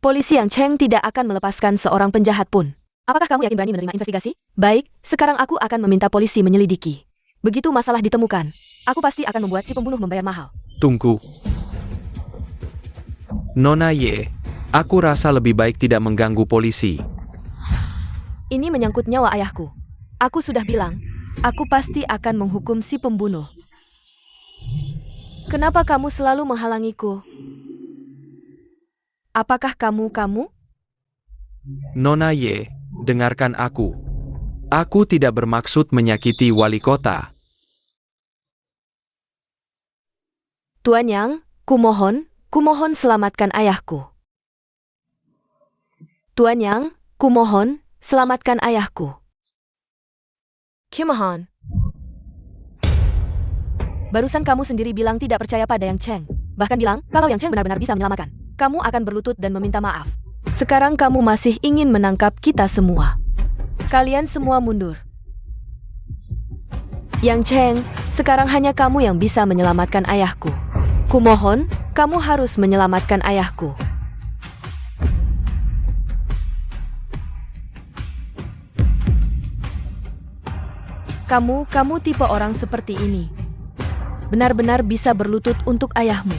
Polisi Yang Cheng tidak akan melepaskan seorang penjahat pun. Apakah kamu yakin berani menerima investigasi? Baik, sekarang aku akan meminta polisi menyelidiki. Begitu masalah ditemukan, aku pasti akan membuat si pembunuh membayar mahal. Tunggu. Nona Ye, aku rasa lebih baik tidak mengganggu polisi. Ini menyangkut nyawa ayahku. Aku sudah bilang, aku pasti akan menghukum si pembunuh. Kenapa kamu selalu menghalangiku? Apakah kamu? Nona Ye, dengarkan aku. Aku tidak bermaksud menyakiti wali kota. Tuan Yang, kumohon selamatkan ayahku. Tuan Yang, kumohon selamatkan ayahku. Kumohon. Barusan kamu sendiri bilang tidak percaya pada Yang Cheng. Bahkan bilang, kalau Yang Cheng benar-benar bisa menyelamatkan, kamu akan berlutut dan meminta maaf. Sekarang kamu masih ingin menangkap kita semua. Kalian semua mundur. Yang Cheng, sekarang hanya kamu yang bisa menyelamatkan ayahku. Kumohon, kamu harus menyelamatkan ayahku. Kamu tipe orang seperti ini. Benar-benar bisa berlutut untuk ayahmu.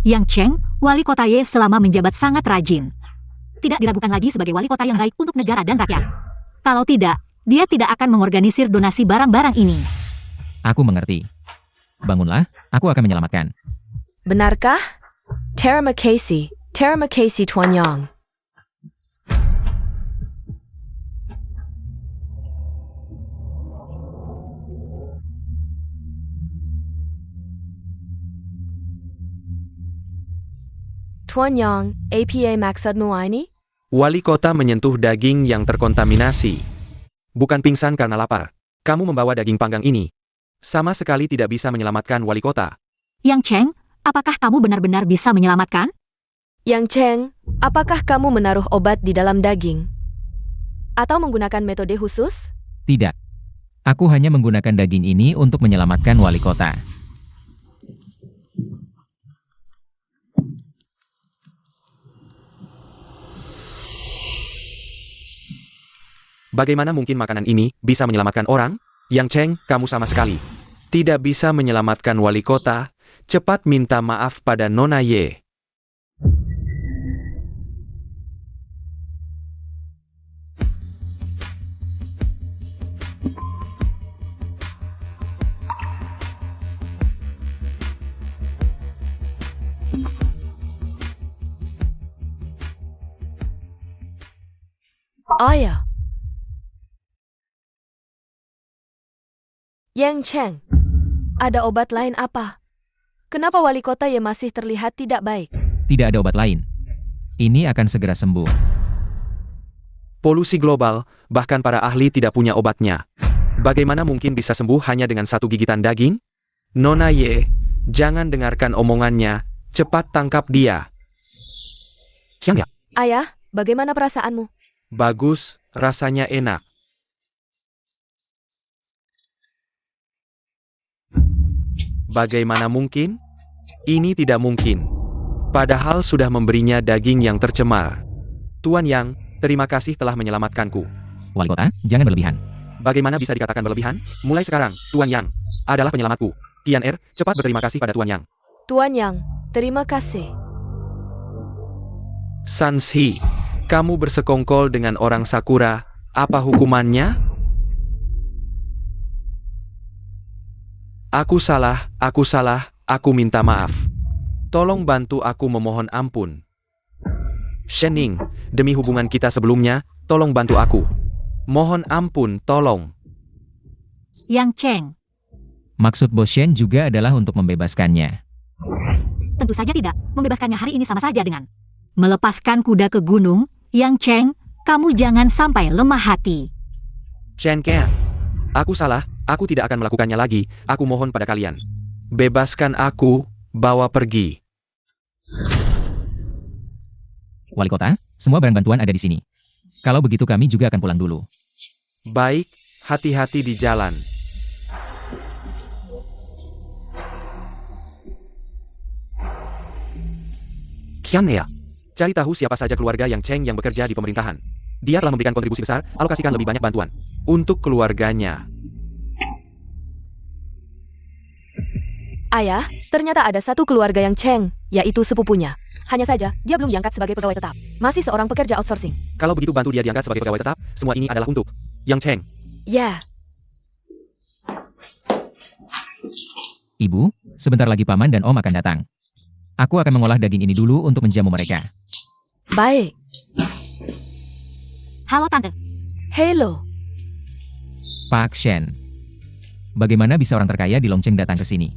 Yang Cheng, wali kota Ye selama menjabat sangat rajin. Tidak diragukan lagi sebagai wali kota yang baik untuk negara dan rakyat. Kalau tidak, dia tidak akan mengorganisir donasi barang-barang ini. Aku mengerti. Bangunlah, aku akan menyelamatkan. Benarkah? Terima kasih Tuan Yang. Tuan Yang, apa maksudmu ini? Wali kota menyentuh daging yang terkontaminasi. Bukan pingsan karena lapar. Kamu membawa daging panggang ini. Sama sekali tidak bisa menyelamatkan wali kota. Yang Cheng, apakah kamu benar-benar bisa menyelamatkan? Yang Cheng, apakah kamu menaruh obat di dalam daging? Atau menggunakan metode khusus? Tidak. Aku hanya menggunakan daging ini untuk menyelamatkan wali kota. Bagaimana mungkin makanan ini bisa menyelamatkan orang? Yang Cheng, kamu sama sekali tidak bisa menyelamatkan wali kota. Cepat minta maaf pada Nona Ye. Ayah. Yang Cheng, ada obat lain apa? Kenapa wali kota Ye masih terlihat tidak baik? Tidak ada obat lain. Ini akan segera sembuh. Polusi global, bahkan para ahli tidak punya obatnya. Bagaimana mungkin bisa sembuh hanya dengan satu gigitan daging? Nona Ye, jangan dengarkan omongannya. Cepat tangkap dia. Qiang ya? Ayah, bagaimana perasaanmu? Bagus, rasanya enak. Bagaimana mungkin? Ini tidak mungkin. Padahal sudah memberinya daging yang tercemar. Tuan Yang, terima kasih telah menyelamatkanku. Wali kota, jangan berlebihan. Bagaimana bisa dikatakan berlebihan? Mulai sekarang, Tuan Yang adalah penyelamatku. Tian Er, cepat berterima kasih pada Tuan Yang. Tuan Yang, terima kasih. Sanshi, kamu bersekongkol dengan orang Sakura. Apa hukumannya? Aku salah, aku minta maaf. Tolong bantu aku memohon ampun. Shening, demi hubungan kita sebelumnya, tolong bantu aku. Mohon ampun, tolong. Yang Cheng, Maksud Bos Shen juga adalah untuk membebaskannya. tentu saja tidak. Membebaskannya hari ini sama saja dengan melepaskan kuda ke gunung. Yang Cheng, kamu jangan sampai lemah hati. Chen Ken, aku salah, aku tidak akan melakukannya lagi, aku mohon pada kalian. Bebaskan aku, bawa pergi. Wali kota, semua barang bantuan ada di sini. Kalau begitu kami juga akan pulang dulu. Baik, hati-hati di jalan. Qian ya? Cari tahu siapa saja keluarga yang Cheng yang bekerja di pemerintahan. Dia telah memberikan kontribusi besar, alokasikan lebih banyak bantuan untuk keluarganya. Ayah, ternyata ada satu keluarga yang Cheng, yaitu sepupunya. Hanya saja, dia belum diangkat sebagai pegawai tetap. Masih seorang pekerja outsourcing. Kalau begitu bantu dia diangkat sebagai pegawai tetap, semua ini adalah untuk Yang Cheng. Ya, Ibu, sebentar lagi paman dan om akan datang. Aku akan mengolah daging ini dulu untuk menjamu mereka. baik. Halo Tante. Hello. Pak Shen. Bagaimana bisa orang terkaya di Longcheng datang ke sini?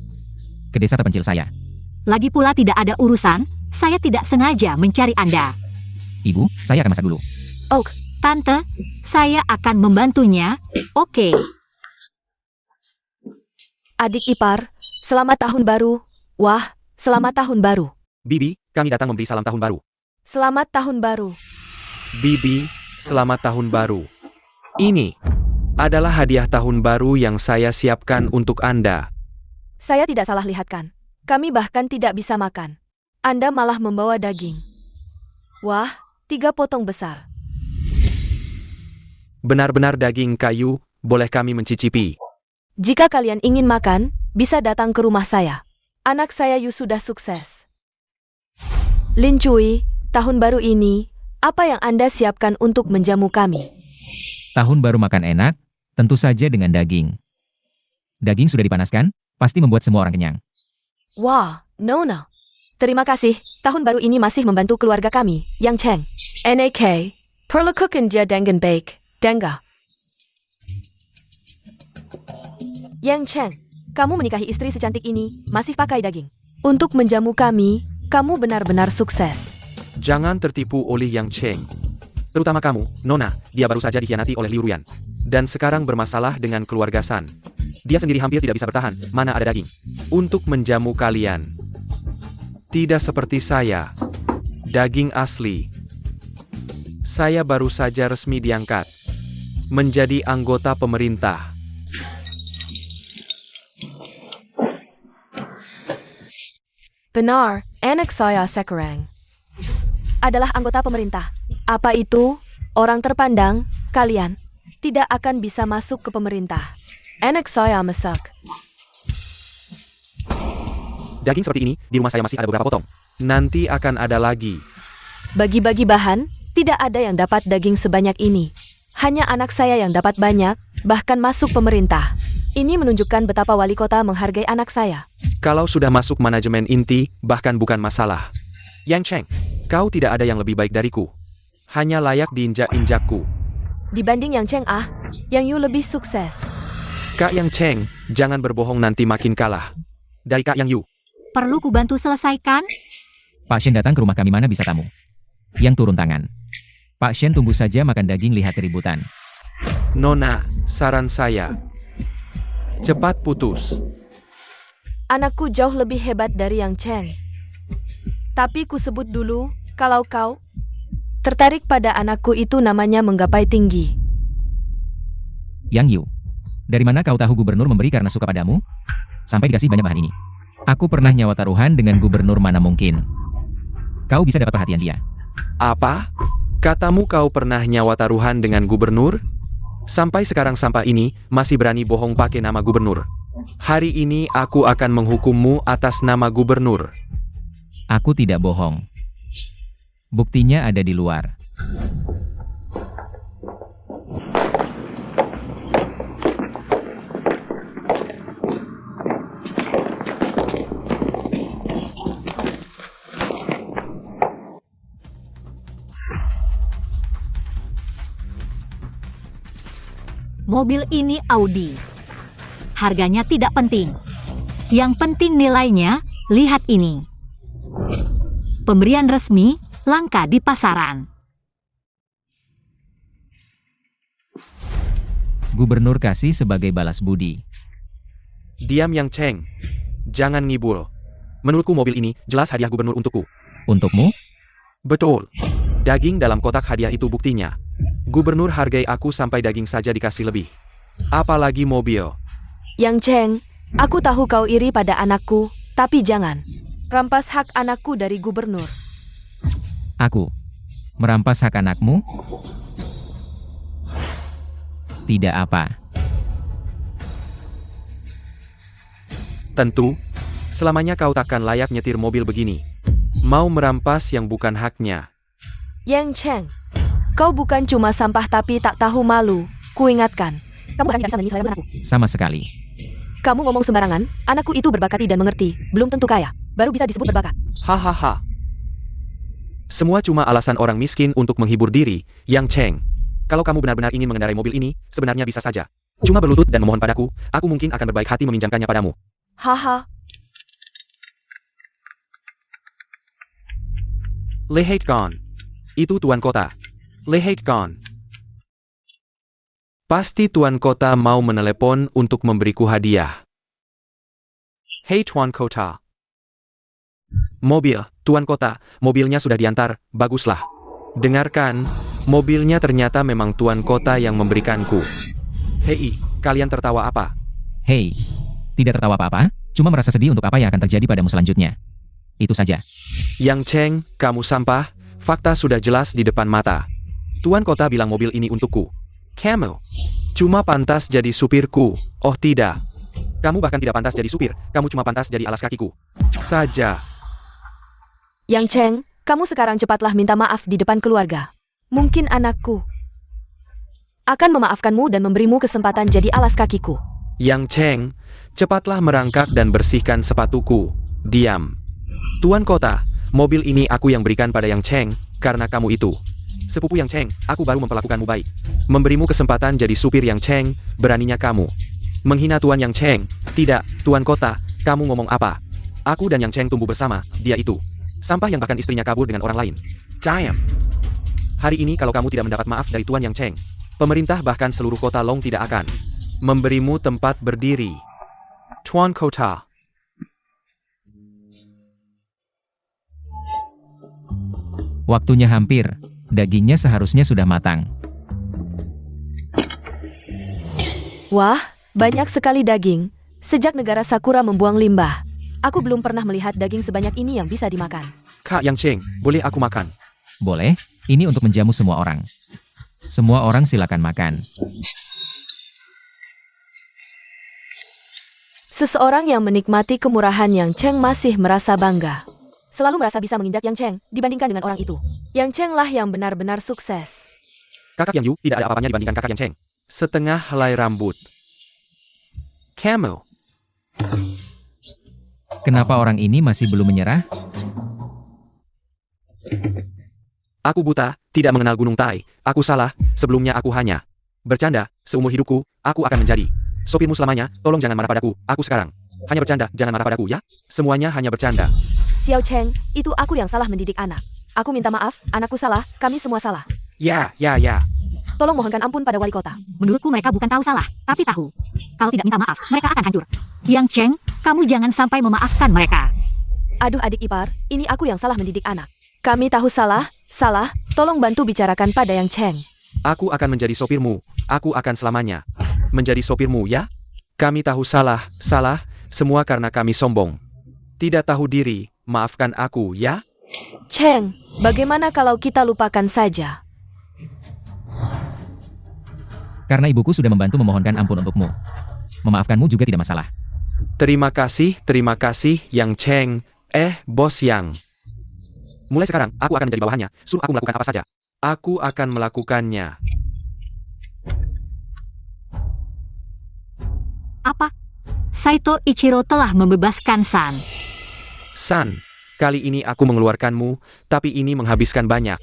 Ke desa terpencil saya. Lagi pula tidak ada urusan, saya tidak sengaja mencari Anda. Ibu, saya akan masak dulu. Oak, Tante, saya akan membantunya. Oke. adik ipar, selamat tahun baru. Wah, selamat tahun baru. Bibi, kami datang memberi salam tahun baru. Selamat tahun baru. Bibi, selamat tahun baru. Ini adalah hadiah tahun baru yang saya siapkan untuk Anda. Saya tidak salah lihat kan? Kami bahkan tidak bisa makan. Anda malah membawa daging. Wah, 3 potong besar. Benar-benar daging kayu, boleh kami mencicipi. Jika kalian ingin makan, bisa datang ke rumah saya. Anak saya Yu sudah sukses. Lin Cui, tahun baru ini, apa yang Anda siapkan untuk menjamu kami? Tahun baru makan enak, tentu saja dengan daging. Daging sudah dipanaskan, pasti membuat semua orang kenyang. Wah, Nona. Terima kasih, tahun baru ini masih membantu keluarga kami, Yang Cheng. NAK, Perlakukan dia dengan baik, Dengga. Yang Cheng, kamu menikahi istri secantik ini, masih pakai daging. Untuk menjamu kami, Kamu benar-benar sukses. Jangan tertipu oleh Yang Cheng. Terutama kamu, Nona, dia baru saja dikhianati oleh Liu Ruyan. Dan sekarang bermasalah dengan keluarga San. Dia sendiri hampir tidak bisa bertahan, mana ada daging. Untuk menjamu kalian. Tidak seperti saya. Daging asli. Saya baru saja resmi diangkat. Menjadi anggota pemerintah. Benar, anak saya sekarang adalah anggota pemerintah. Apa itu? Orang terpandang, kalian tidak akan bisa masuk ke pemerintah. Anak saya masak. Daging seperti ini, di rumah saya masih ada beberapa potong. Nanti akan ada lagi. Bagi-bagi bahan, tidak ada yang dapat daging sebanyak ini. Hanya anak saya yang dapat banyak, bahkan masuk pemerintah. Ini menunjukkan betapa wali kota menghargai anak saya. Kalau sudah masuk manajemen inti, bahkan bukan masalah. Yang Cheng, kau tidak ada yang lebih baik dariku. Hanya layak diinjak-injakku. Dibanding Yang Cheng Yang Yu lebih sukses. Kak Yang Cheng, jangan berbohong nanti makin kalah. Dari Kak Yang Yu. Perlu ku bantu selesaikan? Pak Shen datang ke rumah kami, mana bisa tamu. Yang turun tangan. Pak Shen tunggu saja makan daging, lihat keributan. Nona, saran saya. Cepat putus. Anakku jauh lebih hebat dari Yang Cheng. Tapi ku sebut dulu, kalau kau tertarik pada anakku itu namanya menggapai tinggi. Yang Yu, dari mana kau tahu gubernur memberi karena suka padamu? Sampai dikasih banyak bahan ini. Aku pernah nyawa taruhan dengan gubernur, mana mungkin. Kau bisa dapat perhatian dia. Apa? Katamu kau pernah nyawa taruhan dengan gubernur? Sampai sekarang sampah ini masih berani bohong pakai nama gubernur. Hari ini aku akan menghukummu atas nama gubernur. Aku tidak bohong. Buktinya ada di luar. Mobil ini Audi. Harganya tidak penting. Yang penting nilainya, lihat ini. Pemberian resmi, langka di pasaran. Gubernur kasih sebagai balas budi. Diam Yang Cheng. Jangan ngibul. Menurutku mobil ini jelas hadiah gubernur untukku. Untukmu? Betul. Daging dalam kotak hadiah itu buktinya. Gubernur hargai aku sampai daging saja dikasih lebih. Apalagi mobil. Yang Cheng, aku tahu kau iri pada anakku, tapi jangan rampas hak anakku dari gubernur. Aku merampas hak anakmu? Tidak apa. Tentu, selamanya kau takkan layak nyetir mobil begini. Mau merampas yang bukan haknya. Yang Cheng, kau bukan cuma sampah tapi tak tahu malu, kuingatkan. Kamu bahkan tidak bisa menilai selera anakku. Sama sekali. Kamu ngomong sembarangan, anakku itu berbakati dan mengerti, belum tentu kaya, baru bisa disebut berbakat. Hahaha. Semua cuma alasan orang miskin untuk menghibur diri, Yang Cheng. Kalau kamu benar-benar ingin mengendarai mobil ini, sebenarnya bisa saja. Cuma berlutut dan memohon padaku, aku mungkin akan berbaik hati meminjamkannya padamu. Haha. Lehate Khan. Itu tuan kota. Lehate Khan. Pasti tuan kota mau menelepon untuk memberiku hadiah. Hei tuan kota. Mobil, tuan kota, mobilnya sudah diantar, baguslah. Dengarkan, mobilnya ternyata memang tuan kota yang memberikanku. Hei, kalian tertawa apa? Hei, tidak tertawa apa-apa, cuma merasa sedih untuk apa yang akan terjadi padamu selanjutnya. Itu saja. Yang Cheng, kamu sampah, fakta sudah jelas di depan mata. Tuan kota bilang mobil ini untukku. Kamu cuma pantas jadi supirku. Oh tidak. Kamu bahkan tidak pantas jadi supir, kamu cuma pantas jadi alas kakiku. Saja. Yang Cheng, kamu sekarang cepatlah minta maaf di depan keluarga. Mungkin anakku akan memaafkanmu dan memberimu kesempatan jadi alas kakiku. Yang Cheng, cepatlah merangkak dan bersihkan sepatuku. Diam. Tuan kota, mobil ini aku yang berikan pada Yang Cheng, karena kamu itu sepupu Yang Cheng, aku baru memperlakukanmu baik. Memberimu kesempatan jadi supir Yang Cheng, beraninya kamu menghina Tuan Yang Cheng. Tidak, Tuan kota, kamu ngomong apa? Aku dan Yang Cheng tumbuh bersama, dia itu Sampah yang bahkan istrinya kabur dengan orang lain. Damn. Hari ini kalau kamu tidak mendapat maaf dari Tuan Yang Cheng, pemerintah bahkan seluruh kota Long tidak akan memberimu tempat berdiri. Tuan Kota. Waktunya hampir. Dagingnya seharusnya sudah matang. Wah, banyak sekali daging. Sejak negara Sakura membuang limbah, aku belum pernah melihat daging sebanyak ini yang bisa dimakan. Kak Yang Cheng, boleh aku makan? Boleh, ini untuk menjamu semua orang. Semua orang silakan makan. Seseorang yang menikmati kemurahan Yang Cheng masih merasa bangga. Selalu merasa bisa menginjak Yang Cheng dibandingkan dengan orang itu. Yang Cheng lah yang benar-benar sukses. Kakak Yang Yu tidak ada apa-apanya dibandingkan kakak Yang Cheng. Setengah helai rambut. Camel. Kenapa orang ini masih belum menyerah? Aku buta, tidak mengenal Gunung Tai. Aku salah, sebelumnya aku hanya bercanda. Seumur hidupku, aku akan menjadi sopirmu selamanya. Tolong jangan marah padaku, aku sekarang hanya bercanda, jangan marah padaku ya. Semuanya hanya bercanda. Xiao Cheng, itu aku yang salah mendidik anak. Aku minta maaf, anakku salah, kami semua salah. Ya. Tolong mohonkan ampun pada wali kota. Menurutku mereka bukan tahu salah, tapi tahu. Kalau tidak minta maaf, mereka akan hancur. Yang Cheng, kamu jangan sampai memaafkan mereka. Aduh adik ipar, ini aku yang salah mendidik anak. Kami tahu salah, tolong bantu bicarakan pada Yang Cheng. Aku akan menjadi sopirmu, aku akan selamanya menjadi sopirmu ya. Kami tahu salah, semua karena kami sombong. Tidak tahu diri, maafkan aku ya. Cheng, bagaimana kalau kita lupakan saja? Karena ibuku sudah membantu memohonkan ampun untukmu. Memaafkanmu juga tidak masalah. Terima kasih Yang Cheng. Bos Yang. Mulai sekarang, aku akan menjadi bawahannya. Suruh aku melakukan apa saja. Aku akan melakukannya. Apa? Saito Ichiro telah membebaskan San. San, kali ini aku mengeluarkanmu, tapi ini menghabiskan banyak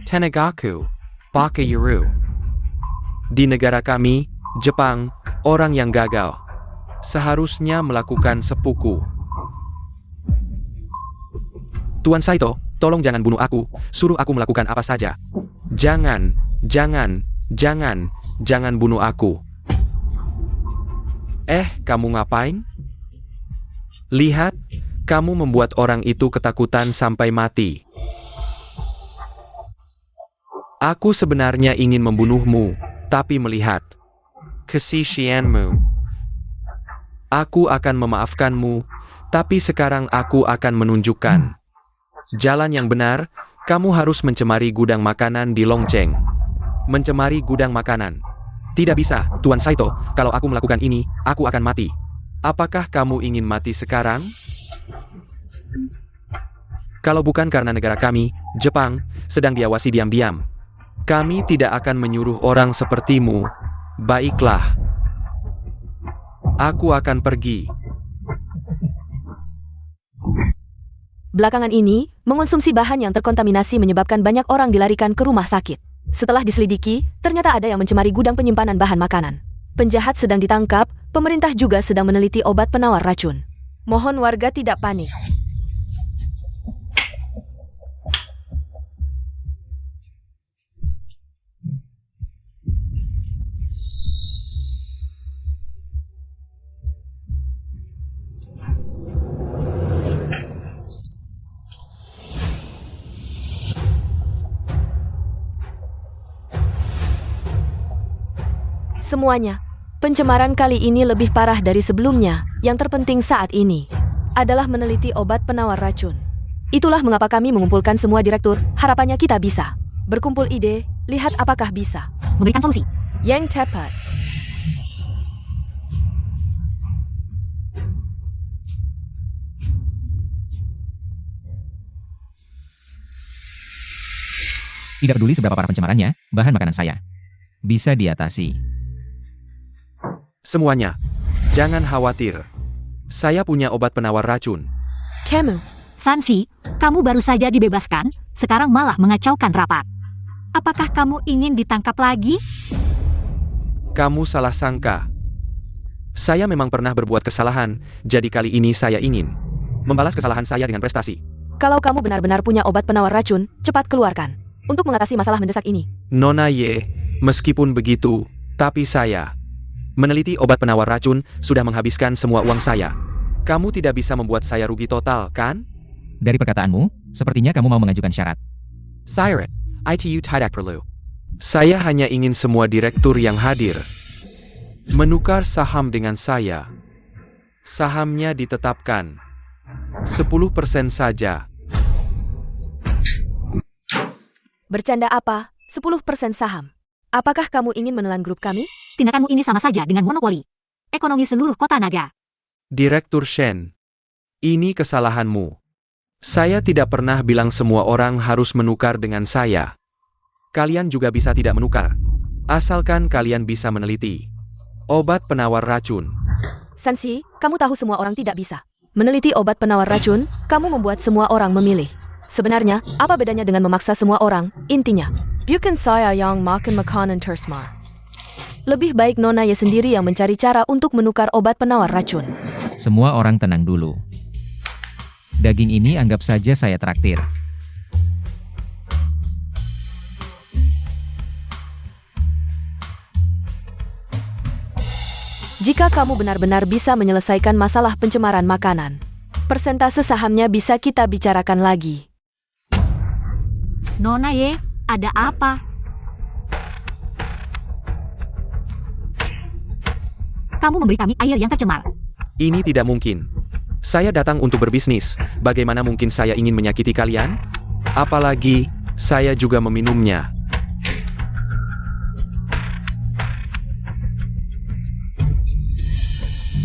tenagaku. Bakayuru. Di negara kami, Jepang, orang yang gagal seharusnya melakukan seppuku. Tuan Saito, tolong jangan bunuh aku, suruh aku melakukan apa saja. Jangan bunuh aku. Kamu ngapain? Lihat, kamu membuat orang itu ketakutan sampai mati. Aku sebenarnya ingin membunuhmu, tapi melihat kesisianmu, aku akan memaafkanmu, tapi sekarang aku akan menunjukkan jalan yang benar. Kamu harus mencemari gudang makanan di Longcheng. Mencemari gudang makanan. Tidak bisa, Tuan Saito, kalau aku melakukan ini, aku akan mati. Apakah kamu ingin mati sekarang? Kalau bukan karena negara kami, Jepang, sedang diawasi diam-diam, kami tidak akan menyuruh orang sepertimu. Baiklah. Aku akan pergi. Belakangan ini, mengonsumsi bahan yang terkontaminasi menyebabkan banyak orang dilarikan ke rumah sakit. Setelah diselidiki, ternyata ada yang mencemari gudang penyimpanan bahan makanan. Penjahat sedang ditangkap, pemerintah juga sedang meneliti obat penawar racun. Mohon warga tidak panik. Semuanya, pencemaran kali ini lebih parah dari sebelumnya. Yang terpenting saat ini adalah meneliti obat penawar racun. Itulah mengapa kami mengumpulkan semua direktur. Harapannya kita bisa berkumpul ide, lihat apakah bisa Memberikan solusi. yang tepat. Tidak peduli seberapa parah pencemarannya, bahan makanan saya bisa diatasi. Semuanya, jangan khawatir. Saya punya obat penawar racun. Kamu, Sansi, kamu baru saja dibebaskan, sekarang malah mengacaukan rapat. Apakah kamu ingin ditangkap lagi? Kamu salah sangka. Saya memang pernah berbuat kesalahan, jadi kali ini saya ingin membalas kesalahan saya dengan prestasi. Kalau kamu benar-benar punya obat penawar racun, cepat keluarkan. Untuk mengatasi masalah mendesak ini. Nona Ye, meskipun begitu, tapi saya meneliti obat penawar racun sudah menghabiskan semua uang saya. Kamu tidak bisa membuat saya rugi total, kan? Dari perkataanmu, sepertinya kamu mau mengajukan syarat. Siren, itu tidak perlu. Saya hanya ingin semua direktur yang hadir menukar saham dengan saya. Sahamnya ditetapkan 10% saja. Bercanda apa? 10% saham. Apakah kamu ingin menelan grup kami? Tindakanmu ini sama saja dengan monopoli ekonomi seluruh kota naga. Direktur Shen, ini kesalahanmu. Saya tidak pernah bilang semua orang harus menukar dengan saya. Kalian juga bisa tidak menukar. Asalkan kalian bisa meneliti obat penawar racun. Sansi, kamu tahu semua orang tidak bisa meneliti obat penawar racun, kamu membuat semua orang memilih. Sebenarnya, apa bedanya dengan memaksa semua orang? Intinya, bukan saya yang makan makanan tersmar. Lebih baik Nona Ye sendiri yang mencari cara untuk menukar obat penawar racun. Semua orang tenang dulu. Daging ini anggap saja saya traktir. Jika kamu benar-benar bisa menyelesaikan masalah pencemaran makanan, persentase sahamnya bisa kita bicarakan lagi. Nona Ye, ada apa? Kamu memberi kami air yang tercemar. Ini tidak mungkin. Saya datang untuk berbisnis. Bagaimana mungkin saya ingin menyakiti kalian? Apalagi, saya juga meminumnya.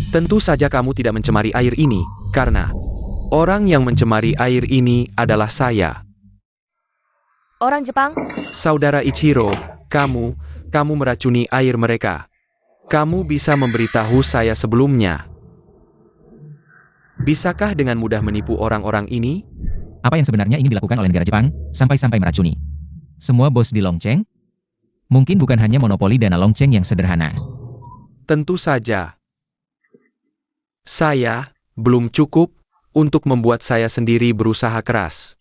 Tentu saja kamu tidak mencemari air ini, karena orang yang mencemari air ini adalah saya. Orang Jepang, Saudara Ichiro, kamu meracuni air mereka. Kamu bisa memberitahu saya sebelumnya. Bisakah dengan mudah menipu orang-orang ini? Apa yang sebenarnya ingin dilakukan oleh negara Jepang, sampai-sampai meracuni semua bos di Longcheng? Mungkin bukan hanya monopoli dana Longcheng yang sederhana. Tentu saja. Saya belum cukup untuk membuat saya sendiri berusaha keras.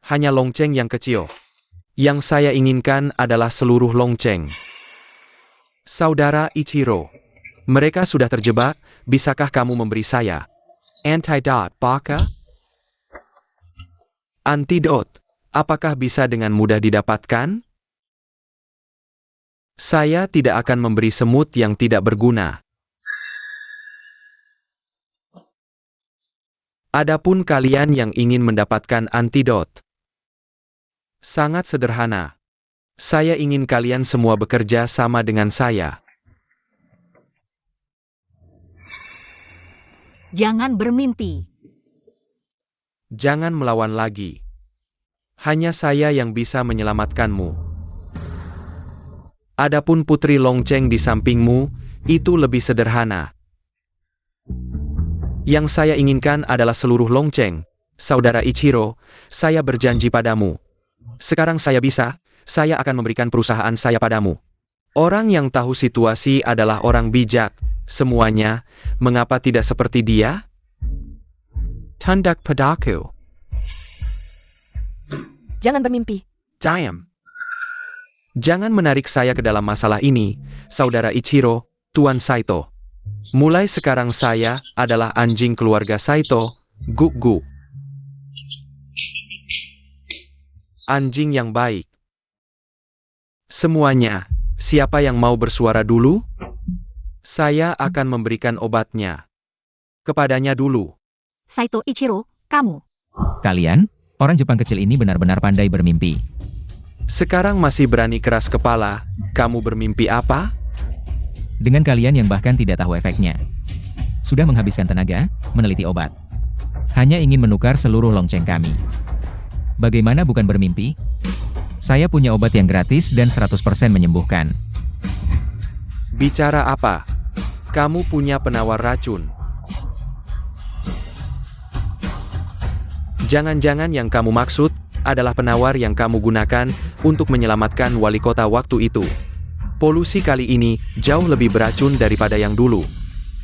Hanya Longcheng yang kecil. Yang saya inginkan adalah seluruh Longcheng. Saudara Ichiro, mereka sudah terjebak, bisakah kamu memberi saya antidot, baka? Antidot, apakah bisa dengan mudah didapatkan? Saya tidak akan memberi semut yang tidak berguna. Adapun kalian yang ingin mendapatkan antidot, sangat sederhana. Saya ingin kalian semua bekerja sama dengan saya. Jangan bermimpi. Jangan melawan lagi. Hanya saya yang bisa menyelamatkanmu. Adapun Putri Longcheng di sampingmu, itu lebih sederhana. Yang saya inginkan adalah seluruh Longcheng. Saudara Ichiro, saya berjanji padamu. Sekarang saya akan memberikan perusahaan saya padamu. Orang yang tahu situasi adalah orang bijak. Semuanya, mengapa tidak seperti dia? Tundak padaku. jangan bermimpi. Diam. Jangan menarik saya ke dalam masalah ini, Saudara Ichiro, Tuan Saito. Mulai sekarang saya adalah anjing keluarga Saito, Guk-Guk. Anjing yang baik. Semuanya, siapa yang mau bersuara dulu? Saya akan memberikan obatnya kepadanya dulu. Saito Ichiro, kamu. Kalian, orang Jepang kecil ini benar-benar pandai bermimpi. Sekarang masih berani keras kepala, kamu bermimpi apa? Dengan kalian yang bahkan tidak tahu efeknya. Sudah menghabiskan tenaga, meneliti obat. Hanya ingin menukar seluruh Longcheng kami. Bagaimana bukan bermimpi? Saya punya obat yang gratis dan 100% menyembuhkan. Bicara apa? Kamu punya penawar racun. Jangan-jangan yang kamu maksud adalah penawar yang kamu gunakan untuk menyelamatkan wali kota waktu itu. Polusi kali ini jauh lebih beracun daripada yang dulu.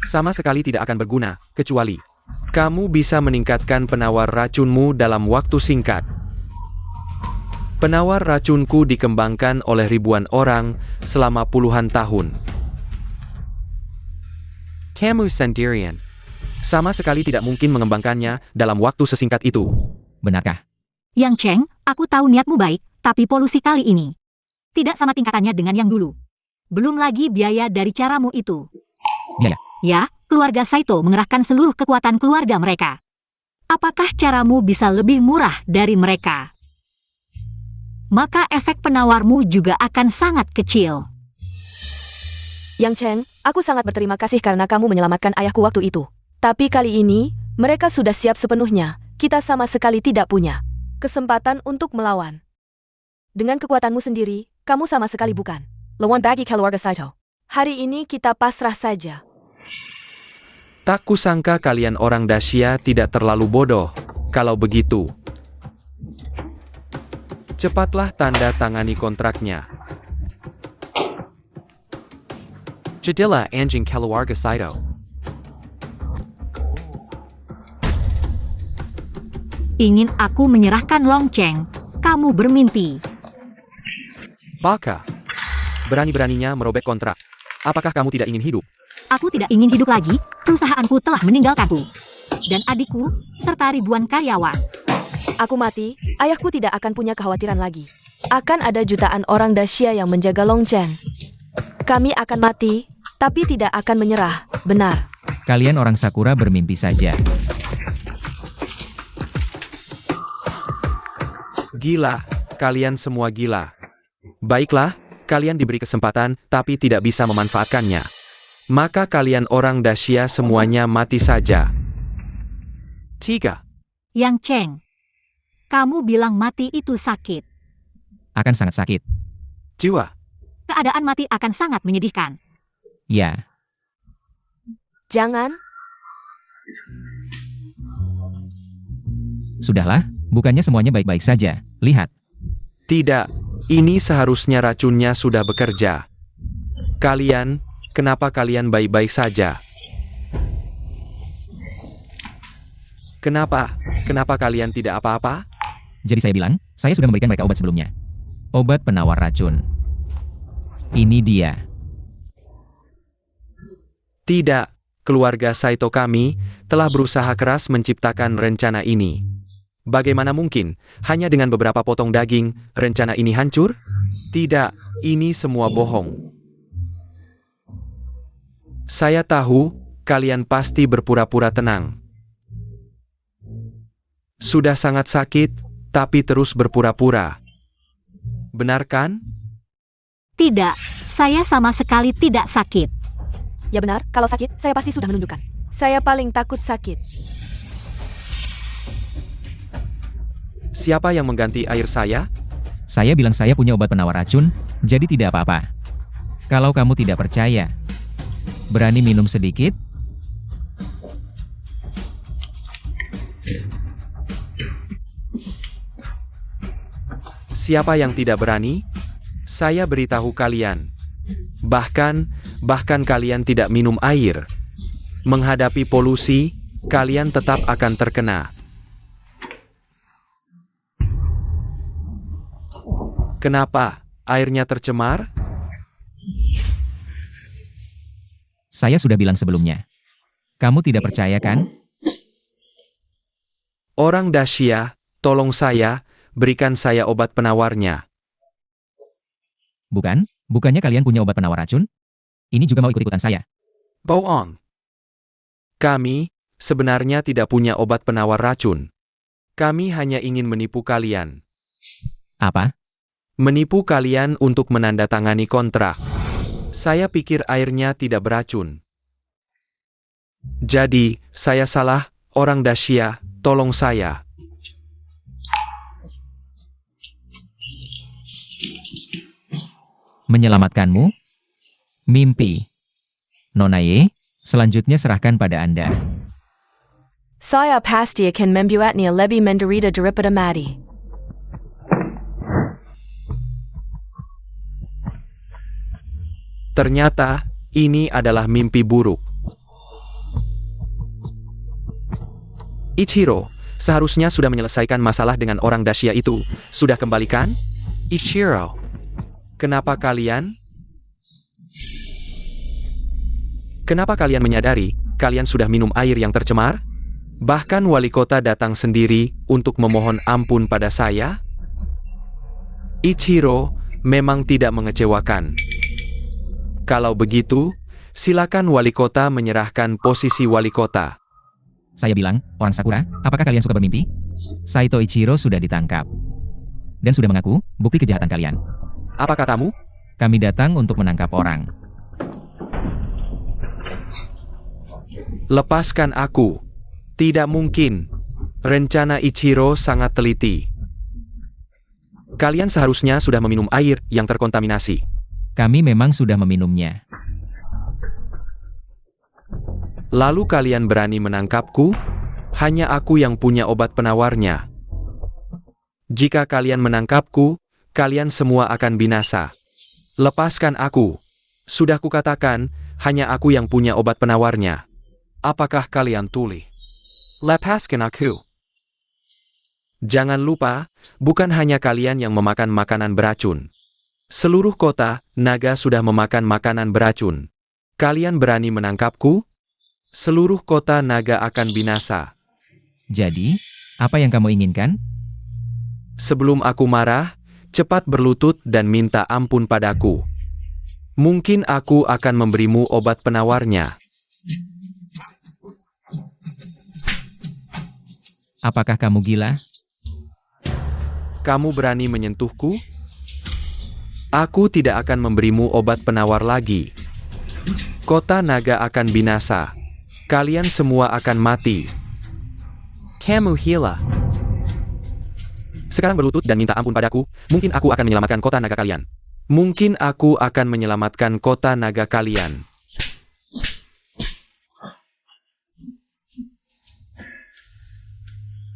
Sama sekali tidak akan berguna, kecuali Kamu bisa meningkatkan penawar racunmu dalam waktu singkat. Penawar racunku dikembangkan oleh ribuan orang selama puluhan tahun. Kamu sendirian. Sama sekali tidak mungkin mengembangkannya dalam waktu sesingkat itu. Benarkah? Yang Cheng, aku tahu niatmu baik, tapi polusi kali ini tidak sama tingkatannya dengan yang dulu. Belum lagi biaya dari caramu itu. Biaya? Ya, keluarga Saito mengerahkan seluruh kekuatan keluarga mereka. Apakah caramu bisa lebih murah dari mereka? Maka efek penawarmu juga akan sangat kecil. Yang Cheng, aku sangat berterima kasih karena kamu menyelamatkan ayahku waktu itu. Tapi kali ini, mereka sudah siap sepenuhnya. Kita sama sekali tidak punya kesempatan untuk melawan. Dengan kekuatanmu sendiri, kamu sama sekali bukan lawan bagi keluarga Saito. Hari ini kita pasrah saja. Tak kusangka kalian orang Dacia tidak terlalu bodoh. Kalau begitu, cepatlah tanda tangani kontraknya. Jadilah anjing keluarga Saito. Ingin aku menyerahkan Long Cheng, kamu bermimpi. Baka. Berani-beraninya merobek kontrak. Apakah kamu tidak ingin hidup? Aku tidak ingin hidup lagi, perusahaanku telah meninggalkanku. Dan adikku, serta ribuan karyawan. Aku mati, ayahku tidak akan punya kekhawatiran lagi. Akan ada jutaan orang Dacia yang menjaga Long Cheng. Kami akan mati, tapi tidak akan menyerah, benar. Kalian orang Sakura bermimpi saja. Gila, kalian semua gila. Baiklah, kalian diberi kesempatan, tapi tidak bisa memanfaatkannya. Maka kalian orang Dacia semuanya mati saja. 3. Yang Cheng, kamu bilang mati itu sakit. Akan sangat sakit. 2. Keadaan mati akan sangat menyedihkan. Ya, Jangan, sudahlah, bukannya semuanya baik-baik saja. Lihat, Tidak, ini seharusnya racunnya sudah bekerja. Kalian, kenapa kalian baik-baik saja? Kenapa? Kenapa kalian tidak apa-apa? jadi saya bilang, saya sudah memberikan mereka obat sebelumnya. Obat penawar racun. Ini dia. Tidak, keluarga Saito kami telah berusaha keras menciptakan rencana ini. Bagaimana mungkin, hanya dengan beberapa potong daging, rencana ini hancur? Tidak, ini semua bohong. Saya tahu, kalian pasti berpura-pura tenang. Sudah sangat sakit, tapi terus berpura-pura. Benar kan? Tidak, saya sama sekali tidak sakit. ya benar, kalau sakit, saya pasti sudah menunjukkan. Saya paling takut sakit. Siapa yang mengganti air saya? Saya bilang saya punya obat penawar racun, jadi tidak apa-apa. Kalau kamu tidak percaya, berani minum sedikit? Siapa yang tidak berani? Saya beritahu kalian. Bahkan kalian tidak minum air. Menghadapi polusi, kalian tetap akan terkena. Kenapa? Airnya tercemar? Saya sudah bilang sebelumnya. Kamu tidak percaya kan? Orang Dacia, tolong saya, berikan saya obat penawarnya. Bukan? Bukannya kalian punya obat penawar racun? Ini juga mau ikut-ikutan saya. Bohong. Kami, sebenarnya tidak punya obat penawar racun. Kami hanya ingin menipu kalian. Apa? Menipu kalian untuk menandatangani kontrak. Saya pikir airnya tidak beracun. Jadi, saya salah, orang Dacia, tolong saya. Menyelamatkanmu? Mimpi. Nona Ye, selanjutnya serahkan pada Anda. Saya pasti akan membuatnya lebih menderita daripada mati. Ternyata, ini adalah mimpi buruk. Ichiro, seharusnya sudah menyelesaikan masalah dengan orang Dacia itu. Sudah kembalikan? Ichiro, kenapa kalian menyadari kalian sudah minum air yang tercemar? Bahkan wali kota datang sendiri untuk memohon ampun pada saya? Ichiro memang tidak mengecewakan. Kalau begitu, silakan wali kota menyerahkan posisi wali kota. Saya bilang, orang Sakura, apakah kalian suka bermimpi? Saito Ichiro sudah ditangkap. Dan sudah mengaku, bukti kejahatan kalian. Apa katamu? Kami datang untuk menangkap orang. Lepaskan aku. Tidak mungkin. Rencana Ichiro sangat teliti. Kalian seharusnya sudah meminum air yang terkontaminasi. Kami memang sudah meminumnya. Lalu kalian berani menangkapku? Hanya aku yang punya obat penawarnya. Jika kalian menangkapku, kalian semua akan binasa. Lepaskan aku. Sudah kukatakan, hanya aku yang punya obat penawarnya. Apakah kalian tuli? Lepaskan aku. Jangan lupa, bukan hanya kalian yang memakan makanan beracun. Seluruh kota, naga sudah memakan makanan beracun. Kalian berani menangkapku? Seluruh kota naga akan binasa. Jadi, apa yang kamu inginkan? Sebelum aku marah, cepat berlutut dan minta ampun padaku. Mungkin aku akan memberimu obat penawarnya. Apakah kamu gila? Kamu berani menyentuhku? Aku tidak akan memberimu obat penawar lagi. Kota naga akan binasa. Kalian semua akan mati. Kamu gila. Sekarang berlutut dan minta ampun padaku. Mungkin aku akan menyelamatkan kota naga kalian. Mungkin aku akan menyelamatkan kota naga kalian.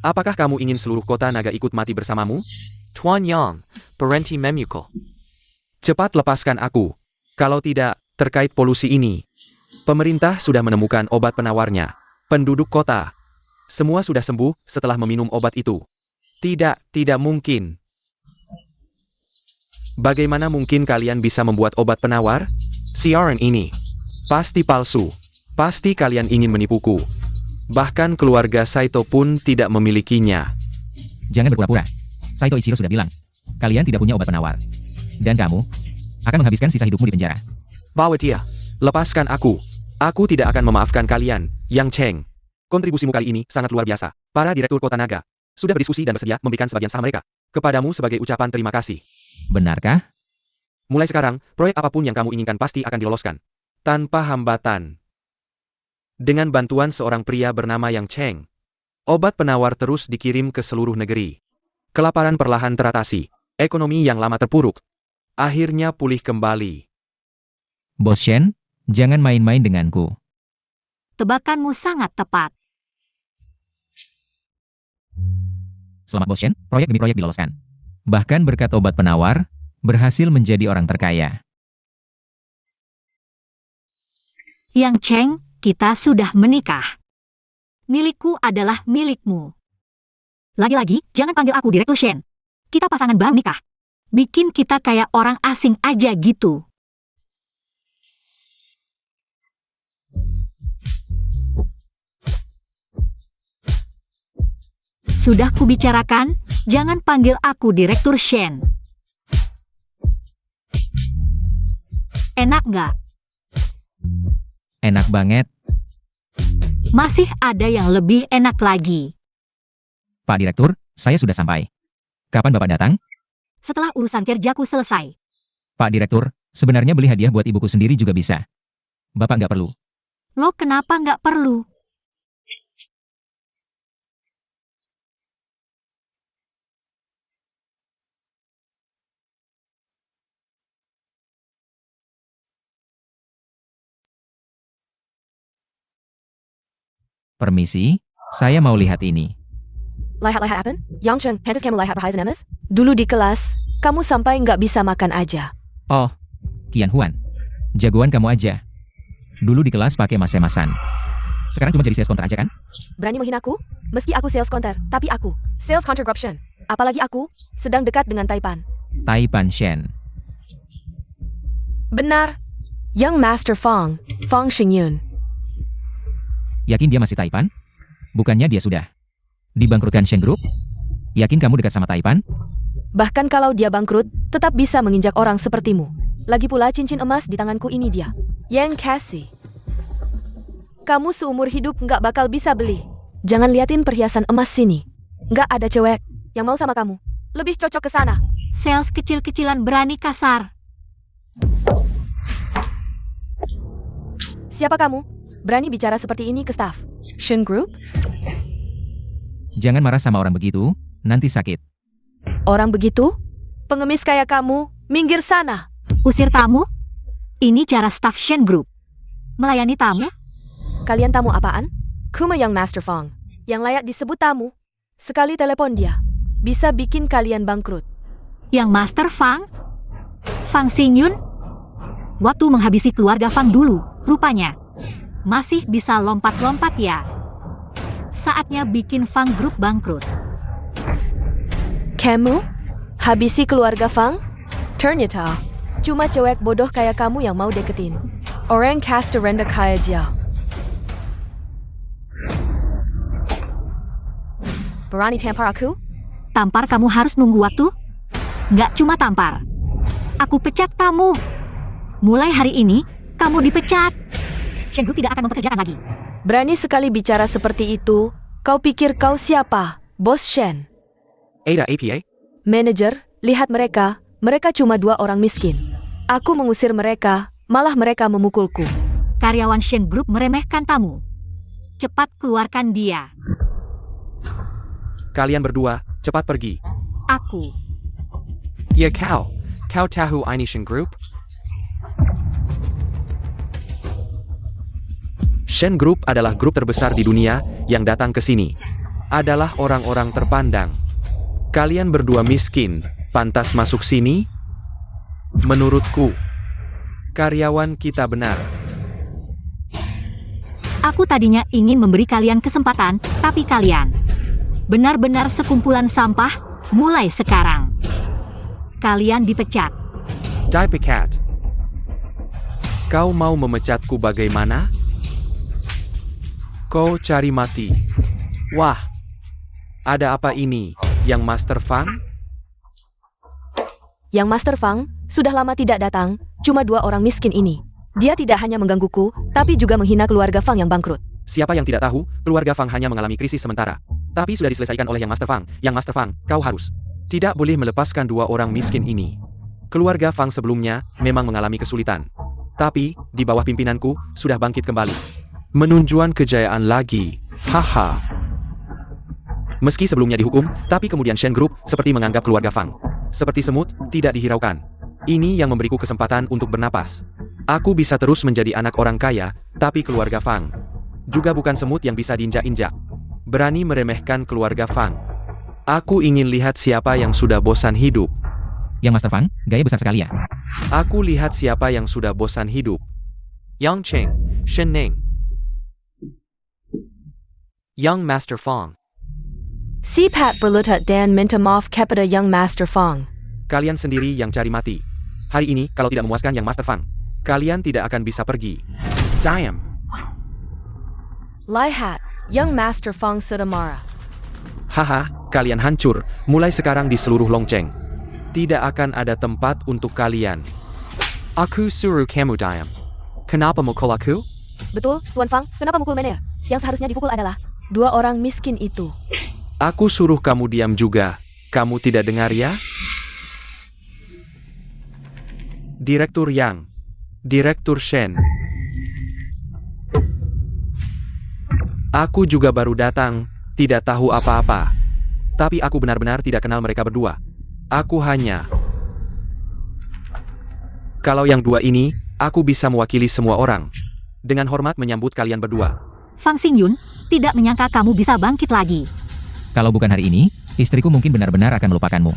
Apakah kamu ingin seluruh kota naga ikut mati bersamamu? Tuan Yang, Parenti Memukul. Cepat lepaskan aku. Kalau tidak, terkait polusi ini. Pemerintah sudah menemukan obat penawarnya. Penduduk kota. Semua sudah sembuh setelah meminum obat itu. Tidak mungkin. Bagaimana mungkin kalian bisa membuat obat penawar? Siaran ini pasti palsu. Pasti kalian ingin menipuku. Bahkan keluarga Saito pun tidak memilikinya. Jangan berpura-pura. Saito Ichiro sudah bilang, kalian tidak punya obat penawar. Dan kamu akan menghabiskan sisa hidupmu di penjara. Bawa dia. Lepaskan aku. Aku tidak akan memaafkan kalian, Yang Cheng. Kontribusimu kali ini sangat luar biasa. Para direktur kota naga sudah berdiskusi dan bersedia memberikan sebagian saham mereka kepadamu sebagai ucapan terima kasih. Benarkah? Mulai sekarang, proyek apapun yang kamu inginkan pasti akan diloloskan. Tanpa hambatan. Dengan bantuan seorang pria bernama Yang Cheng, obat penawar terus dikirim ke seluruh negeri. Kelaparan perlahan teratasi. Ekonomi yang lama terpuruk akhirnya pulih kembali. Bos Shen, jangan main-main denganku. Tebakanmu sangat tepat. Selamat Bos Shen, proyek demi proyek diloloskan. Bahkan berkat obat penawar, berhasil menjadi orang terkaya. Yang Cheng, kita sudah menikah. Milikku adalah milikmu. Lagi-lagi, jangan panggil aku Direktur Shen. Kita pasangan baru nikah. Bikin kita kayak orang asing aja gitu. Sudah kubicarakan, jangan panggil aku Direktur Shen. Enak nggak? Enak banget. Masih ada yang lebih enak lagi. Pak Direktur, saya sudah sampai. Kapan Bapak datang? Setelah urusan kerjaku selesai. Pak Direktur, sebenarnya beli hadiah buat ibuku sendiri juga bisa. Bapak nggak perlu. Lo kenapa nggak perlu? Permisi, saya mau lihat ini. Lihat-lihat apa? Yang Cheng, pantas kamu lihat Horizon MS? Dulu di kelas, kamu sampai nggak bisa makan aja. Oh, Qian Huan. Jagoan kamu aja. Dulu di kelas pakai mas-masan. Sekarang cuma jadi sales counter aja kan? Berani menghinaku? Meski aku sales counter, tapi aku sales counter corruption. Apalagi aku sedang dekat dengan Taipan. Taipan Shen. Benar. Young Master Fang, Fang Xingyun. Yakin dia masih Taipan? Bukannya dia sudah dibangkrutkan Shen Group? Yakin kamu dekat sama Taipan? Bahkan kalau dia bangkrut, tetap bisa menginjak orang sepertimu. Lagi pula cincin emas di tanganku ini dia. Yang kasih. Kamu seumur hidup nggak bakal bisa beli. Jangan liatin perhiasan emas sini. Nggak ada cewek yang mau sama kamu. Lebih cocok ke sana. Sales kecil-kecilan berani kasar. Siapa kamu? Berani bicara seperti ini ke staff Shen Group? Jangan marah sama orang begitu, nanti sakit. Orang begitu? Pengemis kayak kamu, minggir sana. Usir tamu? Ini cara staff Shen Group. Melayani tamu? Kalian tamu apaan? Kuma Young Master Fang. Yang layak disebut tamu. Sekali telepon dia, bisa bikin kalian bangkrut. Yang Master Fang? Fang Xingyun? Waktu menghabisi keluarga Fang dulu, rupanya. Masih bisa lompat-lompat ya. Saatnya bikin Fang Group bangkrut. Kamu? Habisi keluarga Fang? Ternyata, cuma cewek bodoh kayak kamu yang mau deketin. Orang kasta rendah kayak dia. Berani tampar aku? Tampar kamu harus nunggu waktu? Nggak cuma tampar. Aku pecat kamu. Mulai hari ini, kamu dipecat. Shen Group tidak akan mempekerjakan lagi. Berani sekali bicara seperti itu. Kau pikir kau siapa? Bos Shen. Ada APA? Manajer, lihat mereka. Mereka cuma 2 orang miskin. Aku mengusir mereka, malah mereka memukulku. Karyawan Shen Group meremehkan tamu. Cepat keluarkan dia. Kalian berdua, cepat pergi. Aku. Ya kau. Kau tahu ini Shen Group? Shen Group adalah grup terbesar di dunia yang datang ke sini. Adalah orang-orang terpandang. Kalian berdua miskin, pantas masuk sini? Menurutku, karyawan kita benar. Aku tadinya ingin memberi kalian kesempatan, tapi kalian benar-benar sekumpulan sampah mulai sekarang. Kalian dipecat. Dipecat. Kau mau memecatku bagaimana? Kau cari mati. Wah, ada apa ini, Yang Master Fang? Yang Master Fang sudah lama tidak datang, cuma 2 orang miskin ini. Dia tidak hanya menggangguku, tapi juga menghina keluarga Fang yang bangkrut. Siapa yang tidak tahu, keluarga Fang hanya mengalami krisis sementara. Tapi sudah diselesaikan oleh Yang Master Fang. Yang Master Fang, kau harus tidak boleh melepaskan 2 orang miskin ini. Keluarga Fang sebelumnya memang mengalami kesulitan. Tapi, di bawah pimpinanku, sudah bangkit kembali. Menunjukkan kejayaan lagi. Haha. Meski sebelumnya dihukum, tapi kemudian Shen Group seperti menganggap keluarga Fang seperti semut, tidak dihiraukan. Ini yang memberiku kesempatan untuk bernapas. Aku bisa terus menjadi anak orang kaya, tapi keluarga Fang juga bukan semut yang bisa diinjak-injak. Berani meremehkan keluarga Fang. Aku ingin lihat siapa yang sudah bosan hidup. Yang Master Fang, gaya besar sekali ya. Aku lihat siapa yang sudah bosan hidup. Yang Cheng, Shen Ning. Young Master Fang. Si Pat berlutut dan minta maaf kepada Young Master Fang. Kalian sendiri yang cari mati. Hari ini, kalau tidak memuaskan Yang Master Fang, kalian tidak akan bisa pergi. Diam. Lihat, Young Master Fang sudah marah. Haha, kalian hancur, mulai sekarang di seluruh Longcheng. Tidak akan ada tempat untuk kalian. Aku suruh kamu diam. Kenapa mukul aku? Betul, Tuan Fang, kenapa mukul manajer? Yang seharusnya dipukul adalah 2 orang miskin itu. Aku suruh kamu diam juga. Kamu tidak dengar ya? Direktur Yang. Direktur Shen. Aku juga baru datang, tidak tahu apa-apa. Tapi aku benar-benar tidak kenal mereka berdua. Aku hanya... Kalau yang 2 ini, aku bisa mewakili semua orang. Dengan hormat menyambut kalian berdua. Fang Xingyun, tidak menyangka kamu bisa bangkit lagi. Kalau bukan hari ini, istriku mungkin benar-benar akan melupakanmu.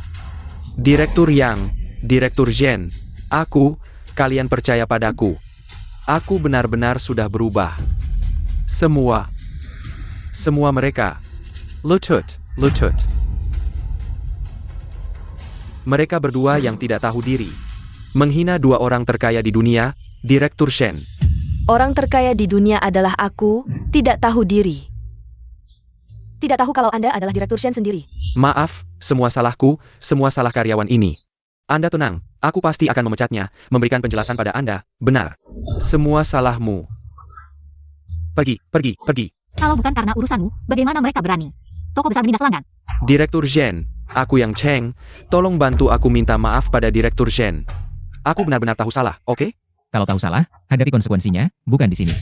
Direktur Yang, Direktur Zhen, kalian percaya padaku. Aku benar-benar sudah berubah. Semua mereka. Lutut. Mereka berdua yang tidak tahu diri. Menghina dua orang terkaya di dunia, Direktur Shen. Orang terkaya di dunia adalah aku, tidak tahu diri. Tidak tahu kalau Anda adalah Direktur Shen sendiri. Maaf, semua salahku, semua salah karyawan ini. Anda tenang, aku pasti akan memecatnya, memberikan penjelasan pada Anda, benar. Semua salahmu. Pergi. Kalau bukan karena urusanmu, bagaimana mereka berani? Toko besar menindas pelanggan. Direktur Shen, aku yang Cheng, tolong bantu aku minta maaf pada Direktur Shen. Aku benar-benar tahu salah, oke? Kalau tahu salah, hadapi konsekuensinya, bukan di sini.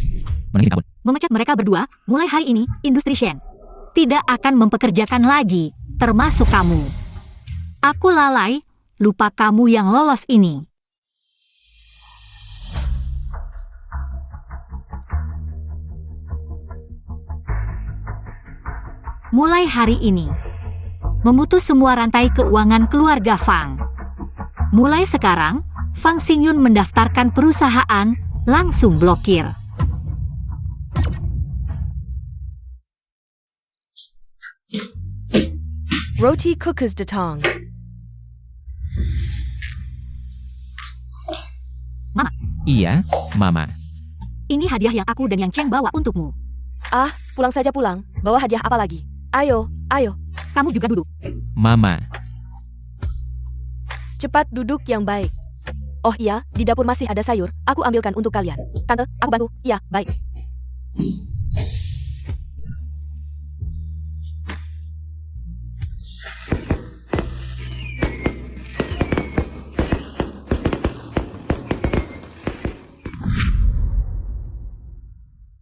Menangis tahun. Memecat mereka berdua, mulai hari ini, industri Shen tidak akan mempekerjakan lagi, termasuk kamu. Aku lalai, lupa kamu yang lolos ini. Mulai hari ini, memutus semua rantai keuangan keluarga Fang. Mulai sekarang, Fang Xingyun mendaftarkan perusahaan, langsung blokir. Roti Cookers Datang. Iya, Mama. Ini hadiah yang aku dan yang Cheng bawa untukmu. Ah, pulang saja pulang. Bawa hadiah apa lagi? Ayo. Kamu juga duduk. Mama. Cepat duduk yang baik. Oh iya, di dapur masih ada sayur. Aku ambilkan untuk kalian. Tante, aku bantu. Iya, baik.